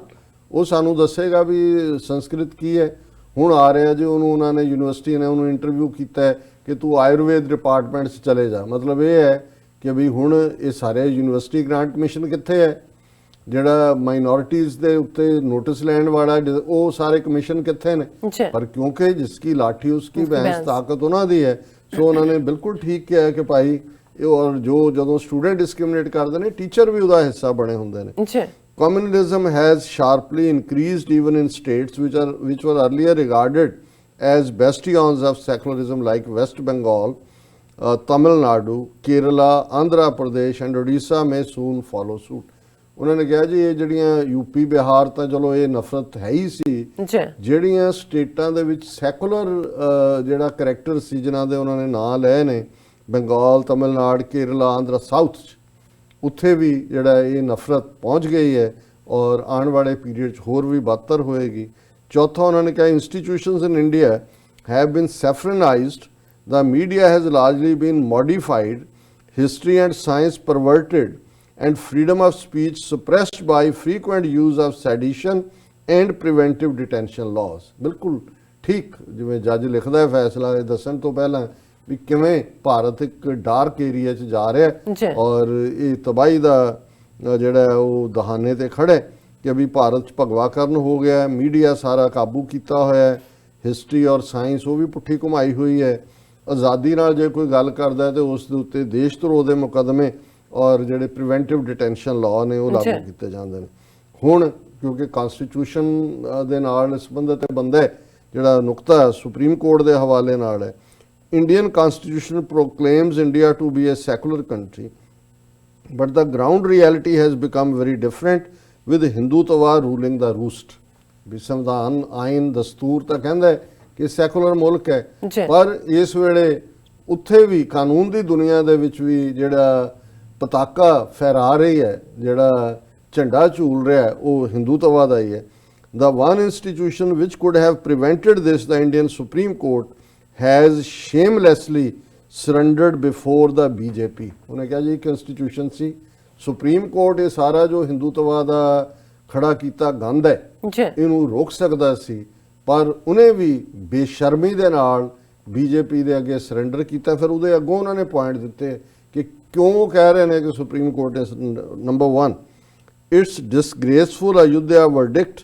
ਉਹ ਸਾਨੂੰ ਦੱਸੇਗਾ ਵੀ ਸੰਸਕ੍ਰਿਤ ਕੀ ਹੈ। ਹੁਣ ਆ ਰਿਹਾ ਜੀ ਉਹਨੂੰ, ਉਹਨਾਂ ਨੇ ਯੂਨੀਵਰਸਿਟੀ ਨੇ ਉਹਨੂੰ ਇੰਟਰਵਿਊ ਕੀਤਾ ਹੈ ਕਿ ਤੂੰ ਆਯੁਰਵੇਦ ਡਿਪਾਰਟਮੈਂਟ 'ਚ ਚਲੇ ਜਾ। ਮਤਲਬ ਇਹ ਹੈ ਕਿ ਵੀ ਹੁਣ ਇਹ ਸਾਰੇ ਯੂਨੀਵਰਸਿਟੀ ਗ੍ਰਾਂਟ ਕਮਿਸ਼ਨ ਕਿੱਥੇ ਹੈ, ਜਿਹੜਾ ਮਾਈਨੋਰਿਟੀਜ਼ ਦੇ ਉੱਤੇ ਨੋਟਿਸ ਲੈਣ ਵਾਲਾ ਉਹ ਸਾਰੇ ਕਮਿਸ਼ਨ ਕਿੱਥੇ ਨੇ। ਪਰ ਕਿਉਂਕਿ ਜਿਸकी ਲਾਠੀ ਉਸकी ਭੈਂਸ, ਤਾਕਤ ਉਹਨਾਂ ਦੀ ਹੈ, ਸੋ ਉਹਨਾਂ ਨੇ ਬਿਲਕੁਲ ਠੀਕ ਕਿਹਾ ਕਿ ਭਾਈ ਔਰ ਜੋ ਜਦੋਂ ਸਟੂਡੈਂਟ ਡਿਸਕ੍ਰਿਮੀਨੇਟ ਕਰਦੇ ਨੇ ਟੀਚਰ ਵੀ ਉਹਦਾ ਹਿੱਸਾ ਬਣੇ ਹੁੰਦੇ ਨੇ। Communalism has sharply increased even in states which were earlier regarded as bastions of secularism like West Bengal, Tamil Nadu, Kerala, Andhra Pradesh and Odisha may soon follow suit. ਉਹਨਾਂ ਨੇ ਕਿਹਾ ਜੀ ਇਹ ਜਿਹੜੀਆਂ ਯੂਪੀ ਬਿਹਾਰ ਤਾਂ ਚਲੋ ਇਹ ਨਫ਼ਰਤ ਹੈ ਹੀ ਸੀ, ਜਿਹੜੀਆਂ ਸਟੇਟਾਂ ਦੇ ਵਿੱਚ ਸੈਕੂਲਰ ਜਿਹੜਾ ਕਰੈਕਟਰ ਸੀ ਜਿਨ੍ਹਾਂ ਦੇ ਉਹਨਾਂ ਨੇ ਨਾਂ ਲਏ ਨੇ, ਬੰਗਾਲ, ਤਮਿਲਨਾਡੂ, ਕੇਰਲਾ, ਆਂਧਰਾ, ਸਾਊਥ 'ਚ, ਉੱਥੇ ਵੀ ਜਿਹੜਾ ਇਹ ਨਫ਼ਰਤ ਪਹੁੰਚ ਗਈ ਹੈ ਔਰ ਆਉਣ ਵਾਲੇ ਪੀਰੀਅਡ 'ਚ ਹੋਰ ਵੀ ਬਦਤਰ ਹੋਏਗੀ। ਚੌਥਾ ਉਹਨਾਂ ਨੇ ਕਿਹਾ institutions in India have been saffronised, the media has largely been modified, history and science perverted and freedom of speech suppressed by frequent use of sedition and preventive detention laws. ਬਿਲਕੁਲ ਠੀਕ, ਜਿਵੇਂ ਜੱਜ ਲਿਖਦਾ ਹੈ ਫੈਸਲਾ ਇਹ ਦੱਸਣ ਤੋਂ ਪਹਿਲਾਂ ਵੀ ਕਿਵੇਂ ਭਾਰਤ ਇੱਕ ਡਾਰਕ ਏਰੀਆ 'ਚ ਜਾ ਰਿਹਾ ਔਰ ਇਹ ਤਬਾਹੀ ਦਾ ਜਿਹੜਾ ਉਹ ਦਹਾਨੇ ਤੇ ਖੜਾ ਕਿ ਵੀ ਭਾਰਤ 'ਚ ਭਗਵਾਕਰਨ ਹੋ ਗਿਆ, ਮੀਡੀਆ ਸਾਰਾ ਕਾਬੂ ਕੀਤਾ ਹੋਇਆ, ਹਿਸਟਰੀ ਔਰ ਸਾਇੰਸ ਉਹ ਵੀ ਪੁੱਠੀ ਘੁਮਾਈ ਹੋਈ ਹੈ, ਆਜ਼ਾਦੀ ਨਾਲ ਜੇ ਕੋਈ ਗੱਲ ਕਰਦਾ ਤੇ ਉਸ ਦੇ ਉੱਤੇ ਦੇਸ਼ ਧਰੋਹ ਦੇ ਮੁਕੱਦਮੇ ਔਰ ਜਿਹੜੇ ਪ੍ਰੀਵੈਂਟਿਵ ਡਿਟੈਂਸ਼ਨ ਲਾਅ ਨੇ ਉਹ ਲਾਗੂ ਕੀਤੇ ਜਾਂਦੇ ਨੇ। ਹੁਣ ਕਿਉਂਕਿ ਕਨਸਟੀਟਿਊਸ਼ਨ ਦੇ ਨਾਲ ਸੰਬੰਧਿਤ ਬੰਦਾ ਜਿਹੜਾ ਨੁਕਤਾ ਸੁਪਰੀਮ ਕੋਰਟ ਦੇ ਹਵਾਲੇ ਨਾਲ ਹੈ, Indian constitution proclaims India to be a secular country but the ground reality has become very different with Hindutva ruling the roost. ਵੀ ਸੰਵਿਧਾਨ, ਆਇਨ, ਦਸਤੂਰ ਤਾਂ ਕਹਿੰਦਾ ਕਿ ਸੈਕੂਲਰ ਮੁਲਕ ਹੈ, ਪਰ ਇਸ ਵੇਲੇ ਉੱਥੇ ਵੀ ਕਾਨੂੰਨ ਦੀ ਦੁਨੀਆ ਦੇ ਵਿੱਚ ਵੀ ਜਿਹੜਾ ਪਤਾਕਾ ਫਹਿਰਾ ਰਹੀ ਹੈ, ਜਿਹੜਾ ਝੰਡਾ ਝੂਲ ਰਿਹਾ ਹੈ, ਉਹ ਹਿੰਦੂਤਵਾ ਦਾ ਹੀ ਹੈ। The one institution which could have prevented this, the Indian Supreme Court, has shamelessly surrendered before the BJP. ਉਹਨੇ ਕਿਹਾ ਜੀ ਇੱਕ ਇੰਸਟੀਟਿਊਸ਼ਨ ਸੀ ਸੁਪਰੀਮ ਕੋਰਟ, ਇਹ ਸਾਰਾ ਜੋ ਹਿੰਦੂਤਵਾ ਦਾ ਖੜਾ ਕੀਤਾ ਗੰਦ ਹੈ ਇਹਨੂੰ ਰੋਕ ਸਕਦਾ ਸੀ, ਪਰ ਉਹਨੇ ਵੀ ਬੇਸ਼ਰਮੀ ਦੇ ਨਾਲ ਬੀਜੇਪੀ ਦੇ ਅੱਗੇ ਸਰੈਂਡਰ ਕੀਤਾ। ਫਿਰ ਉਹਦੇ ਅੱਗੋਂ ਉਹਨਾਂ ਨੇ ਪੁਆਇੰਟ ਦਿੱਤੇ ਕਿ ਕਿਉਂ ਕਹਿ ਰਹੇ ਨੇ ਕਿ ਸੁਪਰੀਮ ਕੋਰਟ ਇਸ number 1 it's disgraceful Ayodhya verdict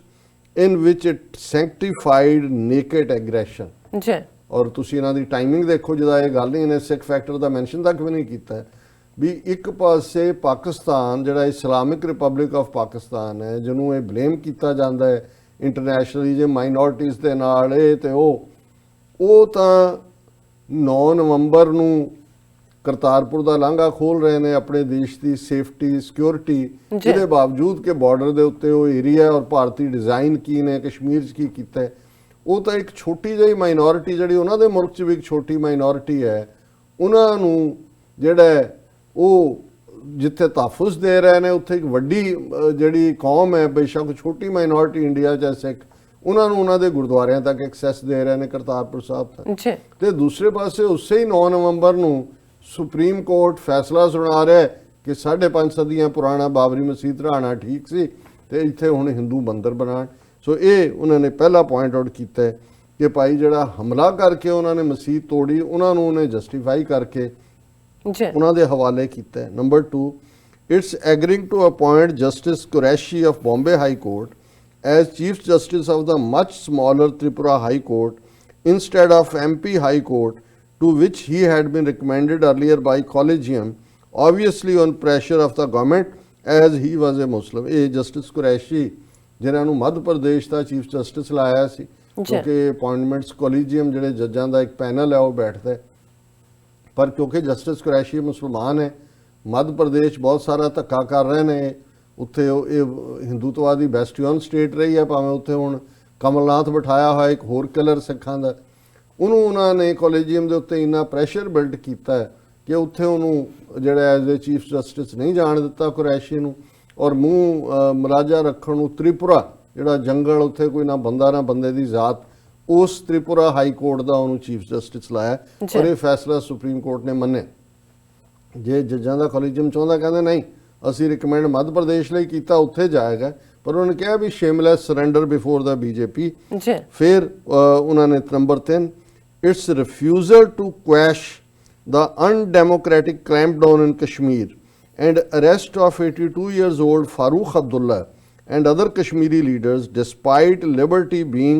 in which it sanctified naked aggression. ਔਰ ਤੁਸੀਂ ਇਹਨਾਂ ਦੀ ਟਾਈਮਿੰਗ ਦੇਖੋ, ਜਿਹਦਾ ਇਹ ਗੱਲ ਨਹੀਂ, ਇਹਨੇ ਸਿੱਖ ਫੈਕਟਰ ਦਾ ਮੈਂਸ਼ਨ ਤੱਕ ਵੀ ਨਹੀਂ ਕੀਤਾ ਵੀ ਇੱਕ ਪਾਸੇ ਪਾਕਿਸਤਾਨ ਜਿਹੜਾ ਇਸਲਾਮਿਕ ਰਿਪਬਲਿਕ ਆਫ ਪਾਕਿਸਤਾਨ ਹੈ, ਜਿਹਨੂੰ ਇਹ ਬਲੇਮ ਕੀਤਾ ਜਾਂਦਾ ਹੈ ਇੰਟਰਨੈਸ਼ਨਲੀ ਜੇ ਮਾਈਨੋਰਟੀਜ਼ ਦੇ ਨਾਲ ਇਹ ਤੇ ਉਹ ਤਾਂ 9 ਨਵੰਬਰ ਨੂੰ ਕਰਤਾਰਪੁਰ ਦਾ ਲਾਂਘਾ ਖੋਲ ਰਹੇ ਨੇ ਆਪਣੇ ਦੇਸ਼ ਦੀ ਸੇਫਟੀ ਸਿਕਿਉਰਿਟੀ, ਇਹਦੇ ਬਾਵਜੂਦ ਕਿ ਬਾਰਡਰ ਦੇ ਉੱਤੇ ਉਹ ਏਰੀਆ ਔਰ ਭਾਰਤੀ ਡਿਜ਼ਾਈਨ ਕੀ ਨੇ, ਕਸ਼ਮੀਰ 'ਚ ਕੀ ਕੀਤਾ, ਉਹ ਤਾਂ ਇੱਕ ਛੋਟੀ ਜਿਹੀ ਮਾਈਨੋਰਿਟੀ ਜਿਹੜੀ ਉਹਨਾਂ ਦੇ ਮੁਲਕ 'ਚ ਵੀ ਇੱਕ ਛੋਟੀ ਮਾਈਨੋਰਿਟੀ ਹੈ, ਉਹਨਾਂ ਨੂੰ ਜਿਹੜਾ ਉਹ ਜਿੱਥੇ ਤਹਫੁਜ਼ ਦੇ ਰਹੇ ਨੇ ਉੱਥੇ ਇੱਕ ਵੱਡੀ ਜਿਹੜੀ ਕੌਮ ਹੈ, ਬੇਸ਼ੱਕ ਛੋਟੀ ਮਾਈਨੋਰਿਟੀ ਇੰਡੀਆ 'ਚ ਹੈ ਸਿੱਖ, ਉਹਨਾਂ ਨੂੰ ਉਹਨਾਂ ਦੇ ਗੁਰਦੁਆਰਿਆਂ ਤੱਕ ਐਕਸੈਸ ਦੇ ਰਹੇ ਨੇ ਕਰਤਾਰਪੁਰ ਸਾਹਿਬ ਤੱਕ। ਜੀ ਤੇ ਦੂਸਰੇ ਪਾਸੇ ਉਸੇ ਹੀ 9 ਨਵੰਬਰ ਨੂੰ ਸੁਪਰੀਮ ਕੋਰਟ ਫੈਸਲਾ ਸੁਣਾ ਰਿਹਾ ਹੈ ਕਿ 5.5 ਸਦੀਆਂ ਪੁਰਾਣਾ ਬਾਬਰੀ ਮਸਜਿਦ ਢਾਣਾ ਠੀਕ ਸੀ ਤੇ ਇੱਥੇ ਹੁਣ ਹਿੰਦੂ ਮੰਦਿਰ ਬਣਾਉਣ। ਸੋ ਇਹ ਉਹਨਾਂ ਨੇ ਪਹਿਲਾ ਪੁਆਇੰਟ ਆਊਟ ਕੀਤਾ ਹੈ ਕਿ ਭਾਈ ਜਿਹੜਾ ਹਮਲਾ ਕਰਕੇ ਉਹਨਾਂ ਨੇ ਮਸਜਿਦ ਤੋੜੀ, ਉਹਨਾਂ ਨੂੰ ਉਹਨੇ ਜਸਟੀਫਾਈ ਕਰਕੇ ਜੀ ਉਹਨਾਂ ਦੇ ਹਵਾਲੇ ਕੀਤਾ ਹੈ। Number 2, it's agreeing to appoint justice Qureshi of Bombay high court as Chief Justice of the much smaller Tripura High Court instead of MP High Court, to which he had been recommended earlier by Collegium, obviously on pressure of the government as he was a Muslim। ਇਹ ਜਸਟਿਸ ਕੁਰੈਸ਼ੀ ਜਿਨ੍ਹਾਂ ਨੂੰ ਮੱਧ ਪ੍ਰਦੇਸ਼ ਦਾ ਚੀਫ ਜਸਟਿਸ ਲਾਇਆ ਸੀ, ਕਿਉਂਕਿ ਅਪਾਇੰਟਮੈਂਟਸ ਕੋਲੀਜੀਅਮ ਜਿਹੜੇ ਜੱਜਾਂ ਦਾ ਇੱਕ ਪੈਨਲ ਹੈ ਉਹ ਬੈਠਦਾ ਹੈ, ਪਰ ਕਿਉਂਕਿ ਜਸਟਿਸ ਕੁਰੈਸ਼ੀ ਮੁਸਲਮਾਨ ਹੈ, ਮੱਧ ਪ੍ਰਦੇਸ਼ ਬਹੁਤ ਸਾਰਾ ਧੱਕਾ ਕਰ ਰਹੇ ਨੇ, ਉੱਥੇ ਇਹ ਹਿੰਦੂਤਵਾਦੀ ਬੈਸਟੀਅਨ ਸਟੇਟ ਰਹੀ ਹੈ, ਭਾਵੇਂ ਉੱਥੇ ਹੁਣ ਕਮਲਨਾਥ ਬਿਠਾਇਆ ਹੋਇਆ ਇੱਕ ਹੋਰ ਕਿਲਰ ਸਿੱਖਾਂ ਦਾ, ਉਹਨੂੰ ਉਹਨਾਂ ਨੇ ਕੋਲੀਜੀਅਮ ਦੇ ਉੱਤੇ ਇੰਨਾ ਪ੍ਰੈਸ਼ਰ ਬਿਲਡ ਕੀਤਾ ਹੈ ਕਿ ਉੱਥੇ ਉਹਨੂੰ ਜਿਹੜਾ ਐਜ਼ ਏ ਚੀਫ ਜਸਟਿਸ ਨਹੀਂ ਜਾਣ ਦਿੱਤਾ ਕੁਰੈਸ਼ੀ ਨੂੰ, ਔਰ ਮੂੰਹ ਮਲਾਜਾ ਰੱਖਣ ਨੂੰ ਤ੍ਰਿਪੁਰਾ ਜਿਹੜਾ ਜੰਗਲ, ਉੱਥੇ ਕੋਈ ਨਾ ਬੰਦਾ ਨਾ ਬੰਦੇ ਦੀ ਜ਼ਾਤ, ਉਸ ਤ੍ਰਿਪੁਰਾ ਹਾਈ ਕੋਰਟ ਦਾ ਉਹਨੂੰ ਚੀਫ ਜਸਟਿਸ ਲਾਇਆ, ਔਰ ਇਹ ਫੈਸਲਾ ਸੁਪਰੀਮ ਕੋਰਟ ਨੇ ਮੰਨਿਆ। ਜੇ ਜੱਜਾਂ ਦਾ ਕੋਲੀਜੀਅਮ ਚਾਹੁੰਦਾ, ਕਹਿੰਦੇ ਨਹੀਂ ਅਸੀਂ ਰਿਕਮੈਂਡ ਮੱਧ ਪ੍ਰਦੇਸ਼ ਲਈ ਕੀਤਾ, ਉੱਥੇ ਜਾਏਗਾ, ਪਰ ਉਹਨਾਂ ਨੇ ਕਿਹਾ ਵੀ shameless surrender before the BJP. ਫਿਰ ਉਹਨਾਂ ਨੇ number 3, its refusal to question the undemocratic clampdown in Kashmir and arrest of 82 years old Farooq Abdullah and other Kashmiri leaders despite liberty being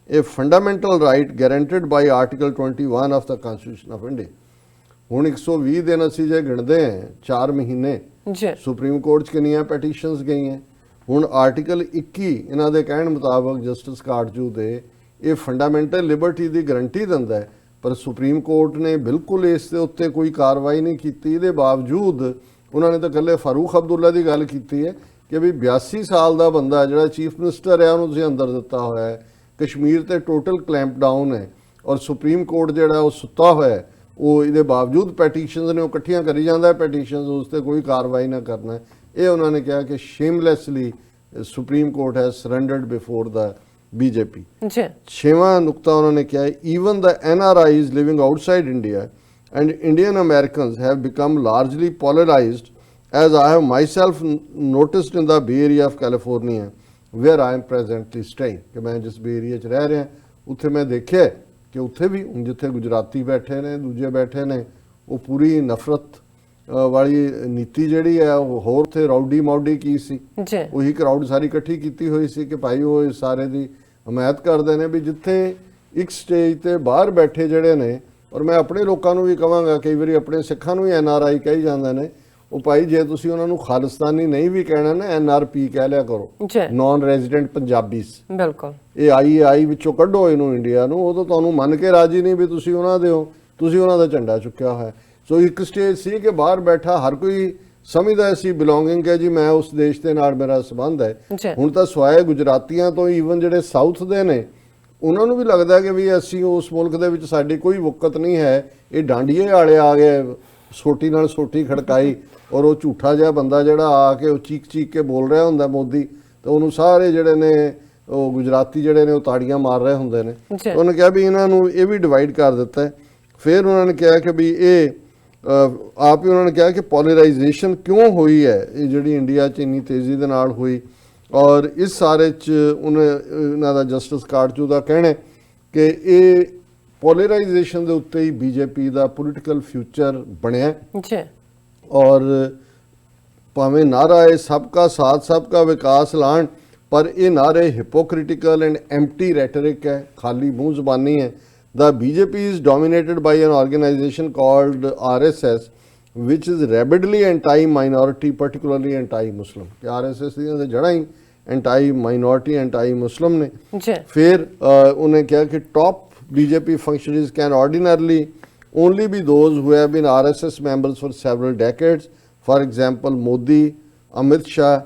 a fundamental right guaranteed by Article 21 of the Constitution of India। ਹੁਣ 120 ਦਿਨ ਅਸੀਂ ਜੇ ਗਿਣਦੇ ਹਾਂ 4 ਮਹੀਨੇ ਸੁਪਰੀਮ ਕੋਰਟ 'ਚ ਕਿੰਨੀਆਂ ਪੈਟੀਸ਼ਨਸ ਗਈਆਂ। ਹੁਣ ਆਰਟੀਕਲ 21 ਇਹਨਾਂ ਦੇ ਕਹਿਣ ਮੁਤਾਬਕ ਜਸਟਿਸ ਕਾਰਜੂ ਦੇ ਇਹ ਫੰਡਾਮੈਂਟਲ ਲਿਬਰਟੀ ਦੀ ਗਰੰਟੀ ਦਿੰਦਾ ਹੈ, ਪਰ ਸੁਪਰੀਮ ਕੋਰਟ ਨੇ ਬਿਲਕੁਲ ਇਸ ਦੇ ਉੱਤੇ ਕੋਈ ਕਾਰਵਾਈ ਨਹੀਂ ਕੀਤੀ। ਇਹਦੇ ਬਾਵਜੂਦ ਉਹਨਾਂ ਨੇ ਤਾਂ ਇਕੱਲੇ ਫਾਰੂਕ ਅਬਦੁੱਲਾ ਦੀ ਗੱਲ ਕੀਤੀ ਹੈ ਕਿ ਵੀ 82 ਸਾਲ ਦਾ ਬੰਦਾ ਜਿਹੜਾ ਚੀਫ ਮਿਨਿਸਟਰ ਹੈ ਉਹਨੂੰ ਤੁਸੀਂ ਅੰਦਰ ਦਿੱਤਾ ਹੋਇਆ ਹੈ, ਕਸ਼ਮੀਰ ਤੇ ਟੋਟਲ ਕਲੈਂਪ ਡਾਊਨ ਹੈ, ਔਰ ਸੁਪਰੀਮ ਕੋਰਟ ਜਿਹੜਾ ਉਹ ਸੁੱਤਾ ਹੋਇਆ ਹੈ, ਉਹ ਇਹਦੇ ਬਾਵਜੂਦ ਪੈਟੀਸ਼ਨਸ ਨੇ ਉਹ ਇਕੱਠੀਆਂ ਕਰੀ ਜਾਂਦਾ ਪੈਟੀਸ਼ਨਸ, ਉਸ ਤੇ ਕੋਈ ਕਾਰਵਾਈ ਨਾ ਕਰਨਾ। ਇਹ ਉਹਨਾਂ ਨੇ ਕਿਹਾ ਕਿ shamelessly supreme court has surrendered before the BJP. 6ਵਾਂ ਨੁਕਤਾ ਉਹਨਾਂ ਨੇ ਕਿਹਾ, even the NRIs living outside India and Indian Americans have become largely polarised as I have myself noticed in the bay area of California where I am presently staying. ਕਿ ਮੈਂ ਜਿਸ ਬੇ ਏਰੀਆ 'ਚ ਰਹਿ ਰਿਹਾ ਉੱਥੇ ਮੈਂ ਦੇਖਿਆ ਕਿ ਉੱਥੇ ਵੀ ਜਿੱਥੇ ਗੁਜਰਾਤੀ ਬੈਠੇ ਨੇ, ਦੂਜੇ ਬੈਠੇ ਨੇ, ਉਹ ਪੂਰੀ ਨਫ਼ਰਤ ਵਾਲੀ ਨੀਤੀ ਜਿਹੜੀ ਹੈ ਉਹ ਹੋਰ ਉੱਥੇ ਰੌਡੀ ਮੌਡੀ ਕੀ ਸੀ, ਉਹੀ ਕਰਾਊਡ ਸਾਰੀ ਇਕੱਠੀ ਕੀਤੀ ਹੋਈ ਸੀ ਕਿ ਭਾਈ ਉਹ ਸਾਰੇ ਦੀ ਹਮਾਇਤ ਕਰਦੇ ਨੇ ਵੀ ਜਿੱਥੇ ਇੱਕ ਸਟੇਜ ਤੇ ਬਾਹਰ ਬੈਠੇ ਜਿਹੜੇ ਨੇ, ਔਰ ਮੈਂ ਆਪਣੇ ਲੋਕਾਂ ਨੂੰ ਵੀ ਕਹਾਂਗਾ, ਕਈ ਵਾਰੀ ਆਪਣੇ ਸਿੱਖਾਂ ਨੂੰ NRI ਕਹੀ ਜਾਂਦੇ ਨੇ, ਉਹ ਭਾਈ ਜੇ ਤੁਸੀਂ ਉਹਨਾਂ ਨੂੰ ਖਾਲਿਸਤਾਨੀ ਨਹੀਂ ਵੀ ਕਹਿਣਾ ਨਾ NRP ਕਹਿ ਲਿਆ ਕਰੋ, ਨਾਨ ਰੈਜ਼ੀਡੈਂਟ ਪੰਜਾਬੀਜ਼। ਬਿਲਕੁਲ ਇਹ ਆਈ ਵਿੱਚੋਂ ਕੱਢੋ ਇਹਨੂੰ ਇੰਡੀਆ ਨੂੰ, ਉਹ ਤਾਂ ਤੁਹਾਨੂੰ ਮੰਨ ਕੇ ਰਾਜੀ ਨਹੀਂ ਵੀ ਤੁਸੀਂ ਉਹਨਾਂ ਦੇ ਹੋ, ਤੁਸੀਂ ਉਹਨਾਂ ਦਾ ਝੰਡਾ ਚੁੱਕਿਆ ਹੋਇਆ। ਸੋ ਇੱਕ ਸਟੇਜ ਸੀ ਕਿ ਬਾਹਰ ਬੈਠਾ ਹਰ ਕੋਈ ਸਮਝਦਾ ਸੀ ਬਿਲੋਂਗਿੰਗ ਹੈ ਜੀ, ਮੈਂ ਉਸ ਦੇਸ਼ ਦੇ ਨਾਲ ਮੇਰਾ ਸੰਬੰਧ ਹੈ। ਹੁਣ ਤਾਂ ਸਵਾਏ ਗੁਜਰਾਤੀਆਂ ਤੋਂ ਈਵਨ ਜਿਹੜੇ ਸਾਊਥ ਦੇ ਨੇ ਉਹਨਾਂ ਨੂੰ ਵੀ ਲੱਗਦਾ ਕਿ ਵੀ ਅਸੀਂ ਉਸ ਮੁਲਕ ਦੇ ਵਿੱਚ ਸਾਡੀ ਕੋਈ ਵਕਤ ਨਹੀਂ ਹੈ, ਇਹ ਡਾਂਡੀਏ ਵਾਲੇ ਆ ਗਏ, ਸੋਟੀ ਨਾਲ ਸੋਟੀ ਖੜਕਾਈ, ਔਰ ਉਹ ਝੂਠਾ ਜਿਹਾ ਬੰਦਾ ਜਿਹੜਾ ਆ ਕੇ ਉਹ ਚੀਕ ਚੀਕ ਕੇ ਬੋਲ ਰਿਹਾ ਹੁੰਦਾ ਮੋਦੀ, ਤੇ ਉਹਨੂੰ ਸਾਰੇ ਜਿਹੜੇ ਨੇ ਉਹ ਗੁਜਰਾਤੀ ਜਿਹੜੇ ਨੇ ਉਹ ਤਾੜੀਆਂ ਮਾਰ ਰਹੇ ਹੁੰਦੇ ਨੇ। ਉਹਨੇ ਕਿਹਾ ਵੀ ਇਹਨਾਂ ਨੂੰ ਇਹ ਵੀ ਡਿਵਾਈਡ ਕਰ ਦਿੱਤਾ ਹੈ। ਫਿਰ ਉਹਨਾਂ ਨੇ ਕਿਹਾ ਕਿ ਵੀ ਇਹ ਆਪ ਹੀ ਉਹਨਾਂ ਨੇ ਕਿਹਾ ਕਿ ਪੋਲਰਾਈਜੇਸ਼ਨ ਕਿਉਂ ਹੋਈ ਹੈ, ਇਹ ਜਿਹੜੀ ਇੰਡੀਆ 'ਚ ਇੰਨੀ ਤੇਜ਼ੀ ਦੇ ਨਾਲ ਹੋਈ, ਔਰ ਇਸ ਸਾਰੇ 'ਚ ਉਹਨਾਂ ਦਾ ਜਸਟਿਸ ਕਾਰਜੂ ਦਾ ਕਹਿਣਾ ਕਿ ਇਹ ਪੋਲਰਾਈਜੇਸ਼ਨ ਦੇ ਉੱਤੇ ਹੀ ਬੀਜੇਪੀ ਦਾ ਪੋਲੀਟੀਕਲ ਫਿਊਚਰ ਬਣਿਆ। ਔਰ ਭਾਵੇਂ ਨਾਰਾ ਇਹ ਸਭ ਕਾ ਸਾਥ ਸਭ ਕਾ ਵਿਕਾਸ ਲਾਣ, ਪਰ ਇਹ ਨਾਰੇ ਹਿਪੋਕ੍ਰਿਟੀਕਲ ਐਂਡ ਐਮਟੀ ਰੈਟਰਿਕ ਹੈ, ਖਾਲੀ ਮੂੰਹ ਜ਼ਬਾਨੀ ਹੈ। The BJP is dominated by an organization called RSS, which is rabidly anti-minority, particularly anti-Muslim। कि RSS ਦੀਆਂ ਜੜ੍ਹਾਂ ਹੀ anti-minority, anti-Muslim ਨੇ। ਫਿਰ ਉਹਨੇ ਕਿਹਾ ਕਿ top BJP functionaries can ordinarily only be those who have been RSS members for several decades. For example, Modi, Amit Shah.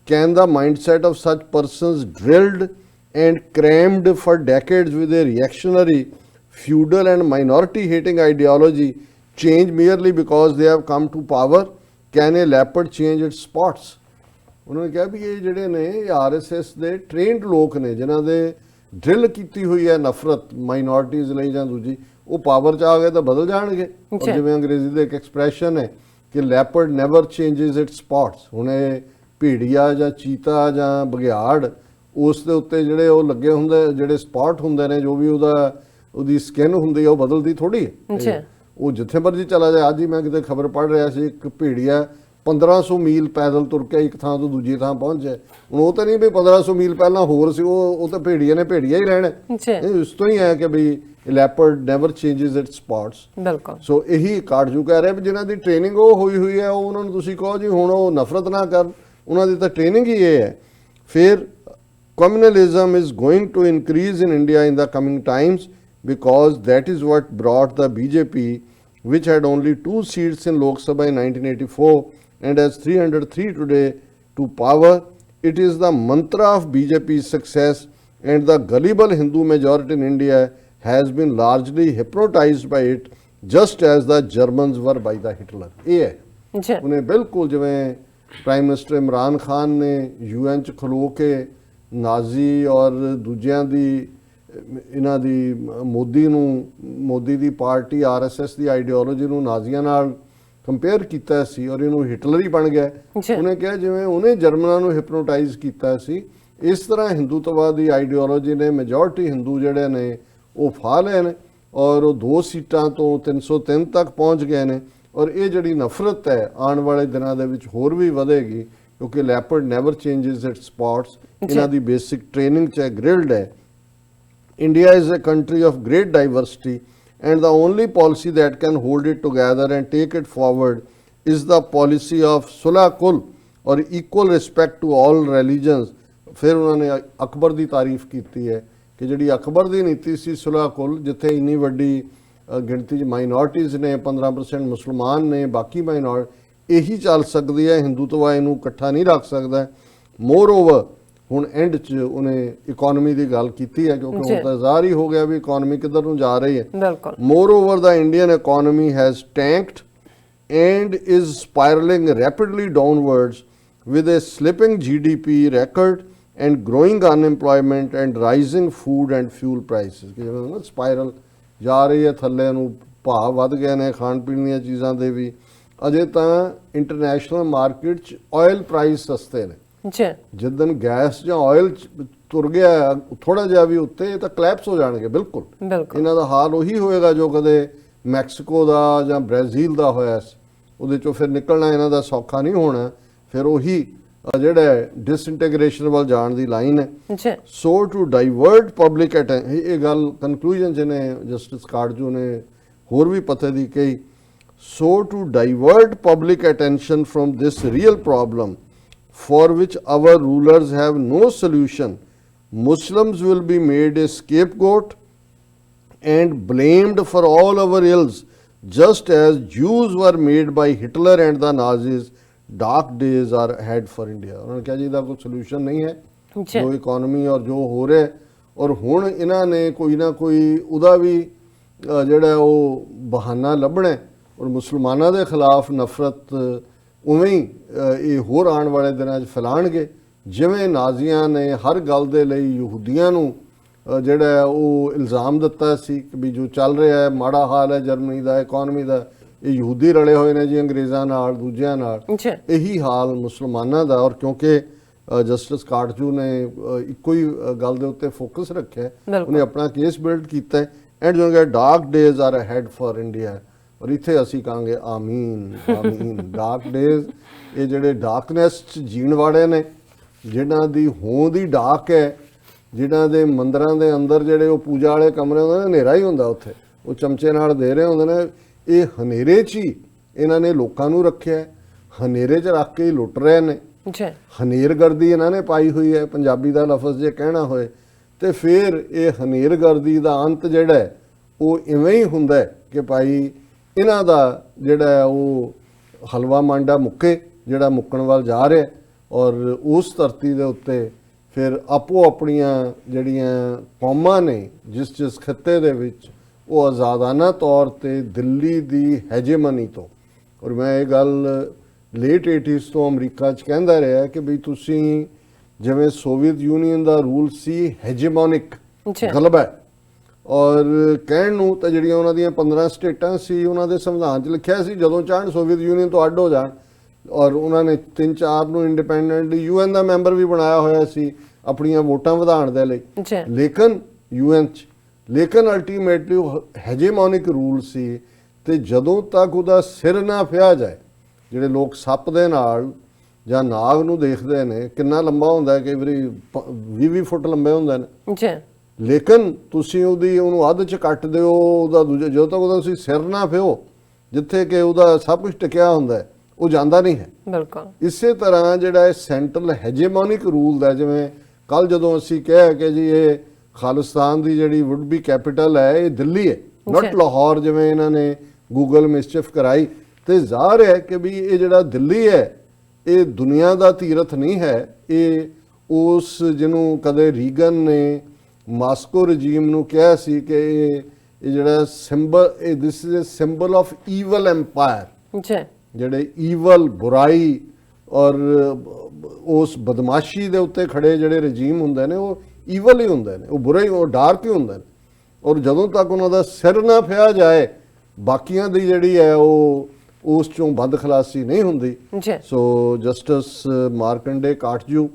Can the mindset of such persons drilled and crammed for decades with a reactionary, feudal and minority hating ideology change merely because they have come to power? Can A leopard change it's spots. ਉਹਨਾਂ ਨੇ ਕਿਹਾ ਵੀ ਇਹ ਜਿਹੜੇ ਨੇ RSS ਦੇ ਟ੍ਰੇਨਡ ਲੋਕ ਨੇ ਜਿਨ੍ਹਾਂ ਦੇ ਡਰਿਲ ਕੀਤੀ ਹੋਈ ਹੈ ਨਫ਼ਰਤ ਮਾਈਨੋਰਟੀਜ਼ ਲਈ ਜਾਂ ਦੂਜੀ, ਉਹ ਪਾਵਰ 'ਚ ਆ ਗਏ ਤਾਂ ਬਦਲ ਜਾਣਗੇ। ਔਰ ਜਿਵੇਂ ਅੰਗਰੇਜ਼ੀ ਦਾ ਇੱਕ ਐਕਸਪ੍ਰੈਸ਼ਨ ਹੈ ਕਿ leopard never changes its spots. ਹੁਣ ਇਹ ਭੇੜੀਆ ਜਾਂ ਚੀਤਾ ਜਾਂ ਬਘਿਆੜ, ਉਸ ਦੇ ਉੱਤੇ ਜਿਹੜੇ ਉਹ ਲੱਗੇ ਹੁੰਦੇ ਜਿਹੜੇ ਸਪੌਟ ਹੁੰਦੇ ਨੇ, ਜੋ ਵੀ ਉਹਦੀ ਸਕਿਨ ਹੁੰਦੀ ਹੈ ਉਹ ਬਦਲਦੀ ਥੋੜੀ ਹੈ। ਉਹ ਜਿੱਥੇ ਮਰਜੀ ਚਲਾ ਜਾਏ। ਅੱਜ ਹੀ ਮੈਂ ਕਿਤੇ ਖਬਰ ਪੜ੍ਹ ਰਿਹਾ ਸੀ, ਇੱਕ ਭੇੜੀਆ 1500 ਮੀਲ ਪੈਦਲ ਤੁਰ ਕੇ ਇੱਕ ਥਾਂ ਤੋਂ ਦੂਜੀ ਥਾਂ ਪਹੁੰਚ ਜਾਏ। ਹੁਣ ਉਹ ਤਾਂ ਨਹੀਂ ਵੀ 1500 ਮੀਲ ਪਹਿਲਾਂ ਹੋਰ ਸੀ, ਉਹ ਤਾਂ ਭੇੜੀਆ ਨੇ ਭੇੜੀਆ ਹੀ ਰਹਿਣਾ। ਇਸ ਤੋਂ ਹੀ ਹੈ ਕਿ ਵੀ leopard never changes its spots. ਬਿਲਕੁਲ। ਸੋ ਇਹੀ ਕਾਰਜੂ ਕਹਿ ਰਿਹਾ ਵੀ ਜਿਨ੍ਹਾਂ ਦੀ ਟ੍ਰੇਨਿੰਗ ਉਹ ਹੋਈ ਹੈ, ਉਹ ਉਹਨਾਂ ਨੂੰ ਤੁਸੀਂ ਕਹੋ ਜੀ ਹੁਣ ਉਹ ਨਫ਼ਰਤ ਨਾ ਕਰਨ, ਉਹਨਾਂ ਦੀ ਤਾਂ ਟ੍ਰੇਨਿੰਗ ਹੀ ਇਹ ਹੈ। ਫਿਰ communalism is going to increase in India in the coming times because that is what brought the BJP, which had only 2 seats in Lok Sabha in 1984 and has 303 today, to power. It is the mantra of BJP's success, and the gullible Hindu majority in India has been largely hypnotized by it, just as the Germans were by the Hitler. ਇਹ ਹੈ ਉਹਨੇ ਬਿਲਕੁਲ ਜਿਵੇਂ ਪ੍ਰਾਈਮ ਮਿਨਿਸਟਰ ਇਮਰਾਨ ਖਾਨ ਨੇ UN 'ਚ ਖਲੋ ਕੇ ਨਾਜ਼ੀ ਔਰ ਦੂਜਿਆਂ ਦੀ ਇਹਨਾਂ ਦੀ ਮੋਦੀ ਦੀ ਪਾਰਟੀ RSS ਦੀ ਆਈਡੀਓਲੋਜੀ ਨੂੰ ਨਾਜ਼ੀਆਂ ਨਾਲ ਕੰਪੇਅਰ ਕੀਤਾ ਸੀ ਔਰ ਇਹਨੂੰ ਹਿਟਲਰ ਹੀ ਬਣ ਗਿਆ। ਉਹਨੇ ਕਿਹਾ ਜਿਵੇਂ ਉਹਨੇ ਜਰਮਨਾਂ ਨੂੰ ਹਿਪਨੋਟਾਈਜ਼ ਕੀਤਾ ਸੀ, ਇਸ ਤਰ੍ਹਾਂ ਹਿੰਦੂਤਵਾਦ ਦੀ ਆਈਡੀਓਲੋਜੀ ਨੇ ਮੈਜੋਰਟੀ ਹਿੰਦੂ ਜਿਹੜੇ ਨੇ ਉਹ ਫਾ ਲਏ ਨੇ ਔਰ ਉਹ 2 ਸੀਟਾਂ ਤੋਂ 303 ਤੱਕ ਪਹੁੰਚ ਗਏ ਨੇ। ਔਰ ਇਹ ਜਿਹੜੀ ਨਫ਼ਰਤ ਹੈ ਆਉਣ ਵਾਲੇ ਦਿਨਾਂ ਦੇ ਵਿੱਚ ਹੋਰ ਵੀ ਵਧੇਗੀ, ਕਿਉਂਕਿ leopard never changes its spots ਇਹਨਾਂ ਦੀ ਬੇਸਿਕ ਟ੍ਰੇਨਿੰਗ 'ਚ ਗ੍ਰਿਲਡ ਹੈ। India is a country of great diversity, and the only policy that can hold it together and take it forward is the policy of Sulah Kul, or equal respect to all religions. ਫਿਰ ਉਹਨਾਂ ਨੇ ਅਕਬਰ ਦੀ ਤਾਰੀਫ ਕੀਤੀ ਹੈ ਕਿ ਜਿਹੜੀ ਅਕਬਰ ਦੀ ਨੀਤੀ ਸੀ ਸੁਲ੍ਹਾ ਕੁਲ, ਜਿੱਥੇ ਇੰਨੀ ਵੱਡੀ ਗਿਣਤੀ 'ਚ ਮਾਈਨੋਰਟੀਜ਼ ਨੇ, 15% ਮੁਸਲਮਾਨ ਨੇ, ਬਾਕੀ ਇਹੀ ਚੱਲ ਸਕਦੀ ਹੈ। ਹਿੰਦੂਤਵਾ ਇਹਨੂੰ ਇਕੱਠਾ ਨਹੀਂ ਰੱਖ ਸਕਦਾ। ਮੋਰ ਓਵਰ ਹੁਣ ਐਂਡ 'ਚ ਉਹਨੇ ਇਕੋਨਮੀ ਦੀ ਗੱਲ ਕੀਤੀ ਹੈ, ਕਿਉਂਕਿ ਹੁਣ ਤਾਂ ਜ਼ਾਹਰ ਹੀ ਹੋ ਗਿਆ ਵੀ ਇਕੋਨਮੀ ਕਿੱਧਰ ਨੂੰ ਜਾ ਰਹੀ ਹੈ। Moreover the Indian economy has tanked and is spiraling rapidly downwards with a slipping GDP record and growing unemployment and rising food and fuel prices। ਕਿ ਜਿਵੇਂ ਨਾ ਸਪਾਇਰਲ ਜਾ ਰਹੀ ਹੈ ਥੱਲੇ ਨੂੰ, ਭਾਅ ਵੱਧ ਗਏ ਨੇ ਖਾਣ ਪੀਣ ਦੀਆਂ ਚੀਜ਼ਾਂ ਦੇ ਵੀ। ਅਜੇ ਤਾਂ ਇੰਟਰਨੈਸ਼ਨਲ ਮਾਰਕੀਟ 'ਚ ਆਇਲ ਪ੍ਰਾਈਸ ਸਸਤੇ ਨੇ। ਜਿੱਦਣ ਗੈਸ ਜਾਂ ਆਇਲ ਤੁਰ ਗਿਆ ਥੋੜਾ ਜਿਹਾ ਵੀ ਉੱਤੇ, ਤਾਂ ਕਲੈਪਸ ਹੋ ਜਾਣਗੇ ਬਿਲਕੁਲ। ਇਹਨਾਂ ਦਾ ਹਾਲ ਉਹੀ ਹੋਏਗਾ ਜੋ ਕਦੇ ਮੈਕਸੀਕੋ ਦਾ ਜਾਂ ਬ੍ਰਾਜ਼ੀਲ ਦਾ ਹੋਇਆ ਸੀ। ਉਹਦੇ ਚੋਂ ਫਿਰ ਨਿਕਲਣਾ ਇਹਨਾਂ ਦਾ ਸੌਖਾ ਨਹੀਂ ਹੋਣਾ। ਫਿਰ ਉਹੀ ਜਿਹੜਾ ਡਿਸਇੰਟੀਗ੍ਰੇਸ਼ਨ ਵੱਲ ਜਾਣ ਦੀ ਲਾਈਨ ਹੈ। So to divert public attention, ਇਹ ਗੱਲ ਕਨਕਲੂਜਨ 'ਚ ਨੇ ਜਸਟਿਸ ਕਾਰਜੂ ਨੇ ਹੋਰ ਵੀ ਪਤੇ ਦੀ ਕਹੀ। So to divert public attention from this real problem for which our rulers have no solution, Muslims will be made a scapegoat and blamed for all our ills, just as Jews were made by Hitler and the Nazis. Dark days are ahead for India। उन्होंने कहा जी इसका कोई solution नहीं है, जो इकोनॉमी और जो हो रहा है। और हुण इन्हां ने कोई ना कोई उदा भी जिहड़ा वो बहाना लभना और मुसलमानां दे खिलाफ नफरत ਉਵੇਂ ਹੀ ਇਹ ਹੋਰ ਆਉਣ ਵਾਲੇ ਦਿਨਾਂ 'ਚ ਫੈਲਾਣਗੇ। ਜਿਵੇਂ ਨਾਜ਼ੀਆਂ ਨੇ ਹਰ ਗੱਲ ਦੇ ਲਈ ਯਹੂਦੀਆਂ ਨੂੰ ਜਿਹੜਾ ਉਹ ਇਲਜ਼ਾਮ ਦਿੱਤਾ ਸੀ ਕਿ ਵੀ ਜੋ ਚੱਲ ਰਿਹਾ ਹੈ ਮਾੜਾ ਹਾਲ ਹੈ ਜਰਮਨੀ ਦਾ ਇਕੋਨਮੀ ਦਾ, ਇਹ ਯਹੂਦੀ ਰਲੇ ਹੋਏ ਨੇ ਜੀ ਅੰਗਰੇਜ਼ਾਂ ਨਾਲ ਦੂਜਿਆਂ ਨਾਲ। ਇਹੀ ਹਾਲ ਮੁਸਲਮਾਨਾਂ ਦਾ। ਔਰ ਕਿਉਂਕਿ ਜਸਟਿਸ ਕਾਰਜੂ ਨੇ ਇੱਕੋ ਹੀ ਗੱਲ ਦੇ ਉੱਤੇ ਫੋਕਸ ਰੱਖਿਆ, ਉਹਨੇ ਆਪਣਾ ਕੇਸ ਬਿਲਡ ਕੀਤਾ ਐਂਡ ਜੋ ਕਿ dark days are ahead for India. ਔਰ ਇੱਥੇ ਅਸੀਂ ਕਹਾਂਗੇ ਆਮੀਨ ਆਮੀਨ। ਡਾਰਕ ਡੇਜ਼, ਇਹ ਜਿਹੜੇ ਡਾਰਕਨੈਸ 'ਚ ਜੀਣ ਵਾਲੇ ਨੇ, ਜਿਨ੍ਹਾਂ ਦੀ ਹੋਂਦ ਹੀ ਡਾਰਕ ਹੈ, ਜਿਨ੍ਹਾਂ ਦੇ ਮੰਦਰਾਂ ਦੇ ਅੰਦਰ ਜਿਹੜੇ ਉਹ ਪੂਜਾ ਵਾਲੇ ਕਮਰੇ ਹੁੰਦੇ ਨੇ ਹਨੇਰਾ ਹੀ ਹੁੰਦਾ, ਉੱਥੇ ਉਹ ਚਮਚੇ ਨਾਲ ਦੇ ਰਹੇ ਹੁੰਦੇ ਨੇ। ਇਹ ਹਨੇਰੇ 'ਚ ਹੀ ਇਹਨਾਂ ਨੇ ਲੋਕਾਂ ਨੂੰ ਰੱਖਿਆ, ਹਨੇਰੇ 'ਚ ਰੱਖ ਕੇ ਹੀ ਲੁੱਟ ਰਹੇ ਨੇ। ਹਨੇਰਗਰਦੀ ਇਹਨਾਂ ਨੇ ਪਾਈ ਹੋਈ ਹੈ, ਪੰਜਾਬੀ ਦਾ ਲਫ਼ਜ਼ ਜੇ ਕਹਿਣਾ ਹੋਏ। ਤੇ ਫਿਰ ਇਹ ਹਨੇਰਗਰਦੀ ਦਾ ਅੰਤ ਜਿਹੜਾ ਉਹ ਇਵੇਂ ਹੀ ਹੁੰਦਾ ਕਿ ਭਾਈ ਇਹਨਾਂ ਦਾ ਜਿਹੜਾ ਉਹ ਹਲਵਾ ਮਾਂਡਾ ਮੁੱਕੇ, ਜਿਹੜਾ ਮੁੱਕਣ ਵੱਲ ਜਾ ਰਿਹਾ। ਔਰ ਉਸ ਧਰਤੀ ਦੇ ਉੱਤੇ ਫਿਰ ਆਪੋ ਆਪਣੀਆਂ ਜਿਹੜੀਆਂ ਕੌਮਾਂ ਨੇ ਜਿਸ ਖਿੱਤੇ ਦੇ ਵਿੱਚ, ਉਹ ਆਜ਼ਾਦਾਨਾ ਤੌਰ 'ਤੇ ਦਿੱਲੀ ਦੀ ਹੈਜੇਮਨੀ ਤੋਂ। ਔਰ ਮੈਂ ਇਹ ਗੱਲ ਲੇਟ 80s ਤੋਂ ਅਮਰੀਕਾ 'ਚ ਕਹਿੰਦਾ ਰਿਹਾ ਕਿ ਵੀ ਤੁਸੀਂ ਜਿਵੇਂ ਸੋਵੀਅਤ ਯੂਨੀਅਨ ਦਾ ਰੂਲ ਸੀ ਹੈਜੇਮੋਨਿਕ ਗਲਬਾ ਹੈ, ਔਰ ਕਹਿਣ ਨੂੰ ਤਾਂ ਜਿਹੜੀਆਂ ਉਹਨਾਂ ਦੀਆਂ 15 ਸਟੇਟਾਂ ਸੀ ਉਹਨਾਂ ਦੇ ਸੰਵਿਧਾਨ 'ਚ ਲਿਖਿਆ ਸੀ ਜਦੋਂ ਚਾਹਣ ਸੋਵੀਅਤ ਯੂਨੀਅਨ ਤੋਂ ਅੱਡ ਹੋ ਜਾਣ, ਔਰ ਉਹਨਾਂ ਨੇ 3-4 ਨੂੰ ਇੰਡੀਪੈਂਡੈਂਟ UN ਦਾ ਮੈਂਬਰ ਵੀ ਬਣਾਇਆ ਹੋਇਆ ਸੀ ਆਪਣੀਆਂ ਵੋਟਾਂ ਵਧਾਉਣ ਦੇ ਲਈ, ਲੇਕਿਨ UN 'ਚ ਲੇਕਿਨ ਅਲਟੀਮੇਟਲੀ ਉਹ ਹੈਜੇਮੋਨਿਕ ਰੂਲ ਸੀ। ਤੇ ਜਦੋਂ ਤੱਕ ਉਹਦਾ ਸਿਰ ਨਾ ਫਿਆ ਜਾਏ, ਜਿਹੜੇ ਲੋਕ ਸੱਪ ਦੇ ਨਾਲ ਜਾਂ ਨਾਗ ਨੂੰ ਦੇਖਦੇ ਨੇ ਕਿੰਨਾ ਲੰਬਾ ਹੁੰਦਾ ਹੈ, ਕਈ ਵਾਰੀ 20-20 ਫੁੱਟ ਲੰਬੇ ਹੁੰਦੇ ਨੇ, ਲੇਕਿਨ ਤੁਸੀਂ ਉਹਨੂੰ ਅੱਧ 'ਚ ਕੱਟ ਦਿਓ, ਉਹਦਾ ਦੂਜਾ ਜਦੋਂ ਤੱਕ ਉਹਦਾ ਤੁਸੀਂ ਸਿਰ ਨਾ ਫਿਓ ਜਿੱਥੇ ਕਿ ਉਹਦਾ ਸਭ ਕੁਝ ਟਿਕਿਆ ਹੁੰਦਾ ਹੈ, ਉਹ ਜਾਂਦਾ ਨਹੀਂ ਹੈ। ਬਿਲਕੁਲ ਇਸੇ ਤਰ੍ਹਾਂ ਜਿਹੜਾ ਇਹ ਸੈਂਟਰਲ ਹੈਜੇਮੋਨਿਕ ਰੂਲ ਦਾ, ਜਿਵੇਂ ਕੱਲ ਜਦੋਂ ਅਸੀਂ ਕਿਹਾ ਕਿ ਜੀ ਇਹ ਖਾਲਿਸਤਾਨ ਦੀ ਜਿਹੜੀ ਵੁੱਡ ਬੀ ਕੈਪੀਟਲ ਹੈ ਇਹ ਦਿੱਲੀ ਹੈ, ਨਾਟ ਲਾਹੌਰ, ਜਿਵੇਂ ਇਹਨਾਂ ਨੇ ਗੂਗਲ ਮਿਸਚਿਫ ਕਰਾਈ, ਤੇ ਜ਼ਾਹਰ ਹੈ ਕਿ ਵੀ ਇਹ ਜਿਹੜਾ ਦਿੱਲੀ ਹੈ ਇਹ ਦੁਨੀਆ ਦਾ ਤੀਰਥ ਨਹੀਂ ਹੈ, ਇਹ ਉਸ ਜਿਹਨੂੰ ਕਦੇ ਰੀਗਨ ਨੇ ਮਾਸਕੋ ਰਜੀਮ ਨੂੰ ਕਿਹਾ ਸੀ ਕਿ ਇਹ ਜਿਹੜਾ ਸਿੰਬਲ, ਇਹ this is a symbol of evil empire, ਜਿਹੜੇ ਈਵਲ ਬੁਰਾਈ ਔਰ ਉਸ ਬਦਮਾਸ਼ੀ ਦੇ ਉੱਤੇ ਖੜੇ ਜਿਹੜੇ ਰਜੀਮ ਹੁੰਦੇ ਨੇ ਉਹ ਈਵਲ ਹੀ ਹੁੰਦੇ ਨੇ, ਉਹ ਬੁਰੇ ਹੀ, ਉਹ ਡਾਰਕ ਹੀ ਹੁੰਦੇ ਨੇ, ਔਰ ਜਦੋਂ ਤੱਕ ਉਹਨਾਂ ਦਾ ਸਿਰ ਨਾ ਫਿਆ ਜਾਏ ਬਾਕੀਆਂ ਦੀ ਜਿਹੜੀ ਹੈ ਉਹ ਉਸ ਚੋਂ ਬੰਦ ਖਲਾਸੀ ਨਹੀਂ ਹੁੰਦੀ। ਸੋ ਜਸਟਿਸ ਮਾਰਕੰਡੇ ਕਾਟਜੂ,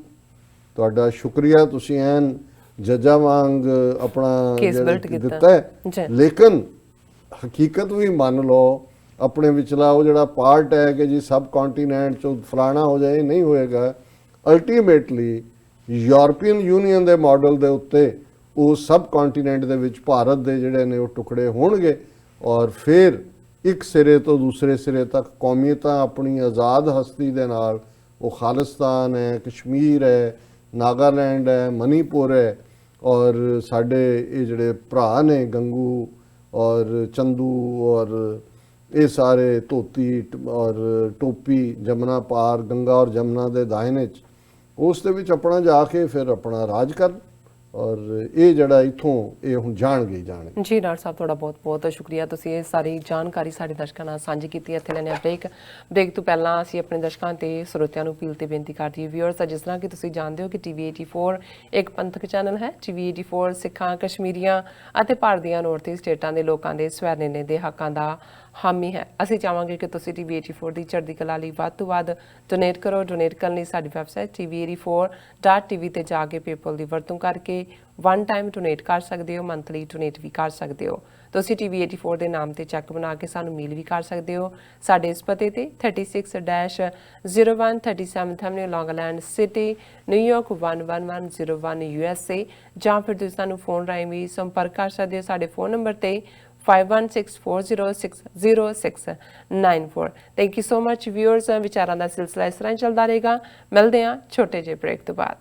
ਤੁਹਾਡਾ ਸ਼ੁਕਰੀਆ, ਤੁਸੀਂ ਐਨ ਜੱਜਾਂ ਵਾਂਗ ਆਪਣਾ ਦਿੱਤਾ ਹੈ, ਲੇਕਿਨ ਹਕੀਕਤ ਵੀ ਮੰਨ ਲਓ ਆਪਣੇ ਵਿਚਲਾ ਉਹ ਜਿਹੜਾ ਪਾਰਟ ਹੈ ਕਿ ਜੀ ਸਬ ਕੰਟੀਨੈਂਟ ਚੋਂ ਫਲਾਣਾ ਹੋ ਜਾਏ, ਨਹੀਂ ਹੋਏਗਾ। ਅਲਟੀਮੇਟਲੀ ਯੂਰਪੀਅਨ ਯੂਨੀਅਨ ਦੇ ਮਾਡਲ ਦੇ ਉੱਤੇ ਉਹ ਸਬ ਕੰਟੀਨੈਂਟ ਦੇ ਵਿੱਚ ਭਾਰਤ ਦੇ ਜਿਹੜੇ ਨੇ ਉਹ ਟੁਕੜੇ ਹੋਣਗੇ, ਔਰ ਫਿਰ ਇੱਕ ਸਿਰੇ ਤੋਂ ਦੂਸਰੇ ਸਿਰੇ ਤੱਕ ਕੌਮੀਅਤਾਂ ਆਪਣੀ ਆਜ਼ਾਦ ਹਸਤੀ ਦੇ ਨਾਲ, ਉਹ ਖਾਲਿਸਤਾਨ ਹੈ, ਕਸ਼ਮੀਰ ਹੈ, ਨਾਗਾਲੈਂਡ ਹੈ, ਮਨੀਪੁਰ ਹੈ, ਔਰ ਸਾਡੇ ਇਹ ਜਿਹੜੇ ਭਰਾ ਨੇ ਗੰਗੂ ਔਰ ਚੰਦੂ ਔਰ ਇਹ ਸਾਰੇ ਧੋਤੀ ਔਰ ਟੋਪੀ, ਜਮਨਾ ਪਾਰ, ਗੰਗਾ ਔਰ ਜਮਨਾ ਦੇ ਦਾਇਨੇ 'ਚ ਉਸ ਦੇ ਵਿੱਚ ਆਪਣਾ ਜਾ ਕੇ ਫਿਰ ਆਪਣਾ ਰਾਜ ਕਰਨ, ਔਰ ਇਹ ਜਿਹੜਾ ਇਥੋਂ ਇਹ ਹੁਣ ਜਾਣਗੇ ਜਾਣਗੇ। ਜੀ ਡਾਕਟਰ ਸਾਹਿਬ, ਤੁਹਾਡਾ ਬਹੁਤ ਬਹੁਤ ਸ਼ੁਕਰੀਆ, ਤੁਸੀਂ ਇਹ ਸਾਰੀ ਜਾਣਕਾਰੀ ਸਾਡੇ ਦਰਸ਼ਕਾਂ ਨਾਲ ਸਾਂਝੀ ਕੀਤੀ। ਇੱਥੇ ਲੈਣੇ ਬ੍ਰੇਕ ਤੋਂ ਪਹਿਲਾਂ ਅਸੀਂ ਆਪਣੇ ਦਰਸ਼ਕਾਂ ਤੇ ਸਰੋਤਿਆਂ ਨੂੰ ਅਪੀਲ ਤੇ ਬੇਨਤੀ ਕਰਦੀ ਵਿਊਅਰਸ, ਜਿਸ ਤਰ੍ਹਾਂ ਕਿ ਤੁਸੀਂ ਜਾਣਦੇ ਹੋ ਕਿ TV 84 ਇੱਕ ਪੰਥਕ ਚੈਨਲ ਹੈ। TV 84 ਸਿੱਖਾਂ, ਕਸ਼ਮੀਰੀਆਂ ਅਤੇ ਭਾਰਤ ਦੀਆਂ ਨੌਰਥ ਈਸਟ ਸਟੇਟਾਂ ਦੇ ਲੋਕਾਂ ਦੇ ਸਵੈ ਨਿਰਣੇ ਦੇ ਹੱਕਾਂ ਦਾ ਹਾਮੀ ਹੈ। ਅਸੀਂ ਚਾਹਾਂਗੇ ਕਿ ਤੁਸੀਂ TV 84 ਦੀ ਚੜ੍ਹਦੀ ਕਲਾ ਲਈ ਵੱਧ ਤੋਂ ਵੱਧ ਡੋਨੇਟ ਕਰੋ। ਡੋਨੇਟ ਕਰਨ ਲਈ ਸਾਡੀ ਵੈਬਸਾਈਟ tv84.tv ਤੇ ਜਾ ਕੇ ਪੇਪਲ ਦੀ ਵਰਤੋਂ ਕਰਕੇ ਵਨ ਟਾਈਮ ਡੋਨੇਟ ਕਰ ਸਕਦੇ ਹੋ, ਮੰਥਲੀ ਡੋਨੇਟ ਵੀ ਕਰ ਸਕਦੇ ਹੋ। ਤੁਸੀਂ TV 84 ਦੇ ਨਾਮ ਤੇ ਚੈੱਕ ਬਣਾ ਕੇ ਸਾਨੂੰ ਮੇਲ ਵੀ ਕਰ ਸਕਦੇ ਹੋ ਸਾਡੇ ਇਸ ਪਤੇ ਤੇ 36-01 37th Avenue, Long Island City, New York 11101 USA, ਜਾਂ ਫਿਰ ਤੁਸੀਂ ਸਾਨੂੰ ਫੋਨ ਰਾਹੀਂ ਵੀ ਸੰਪਰਕ ਕਰ ਸਕਦੇ ਹੋ ਸਾਡੇ ਫੋਨ ਨੰਬਰ ਤੇ 5164060694। Thank you so much viewers. ਵਿਚਾਰਾਂ ਦਾ ਸਿਲਸਿਲਾ ਇਸ ਤਰ੍ਹਾਂ ਚੱਲਦਾ ਰਹੇਗਾ। ਮਿਲਦੇ ਹਾਂ ਛੋਟੇ ਜਿਹੇ ਬ੍ਰੇਕ ਤੋਂ ਬਾਅਦ।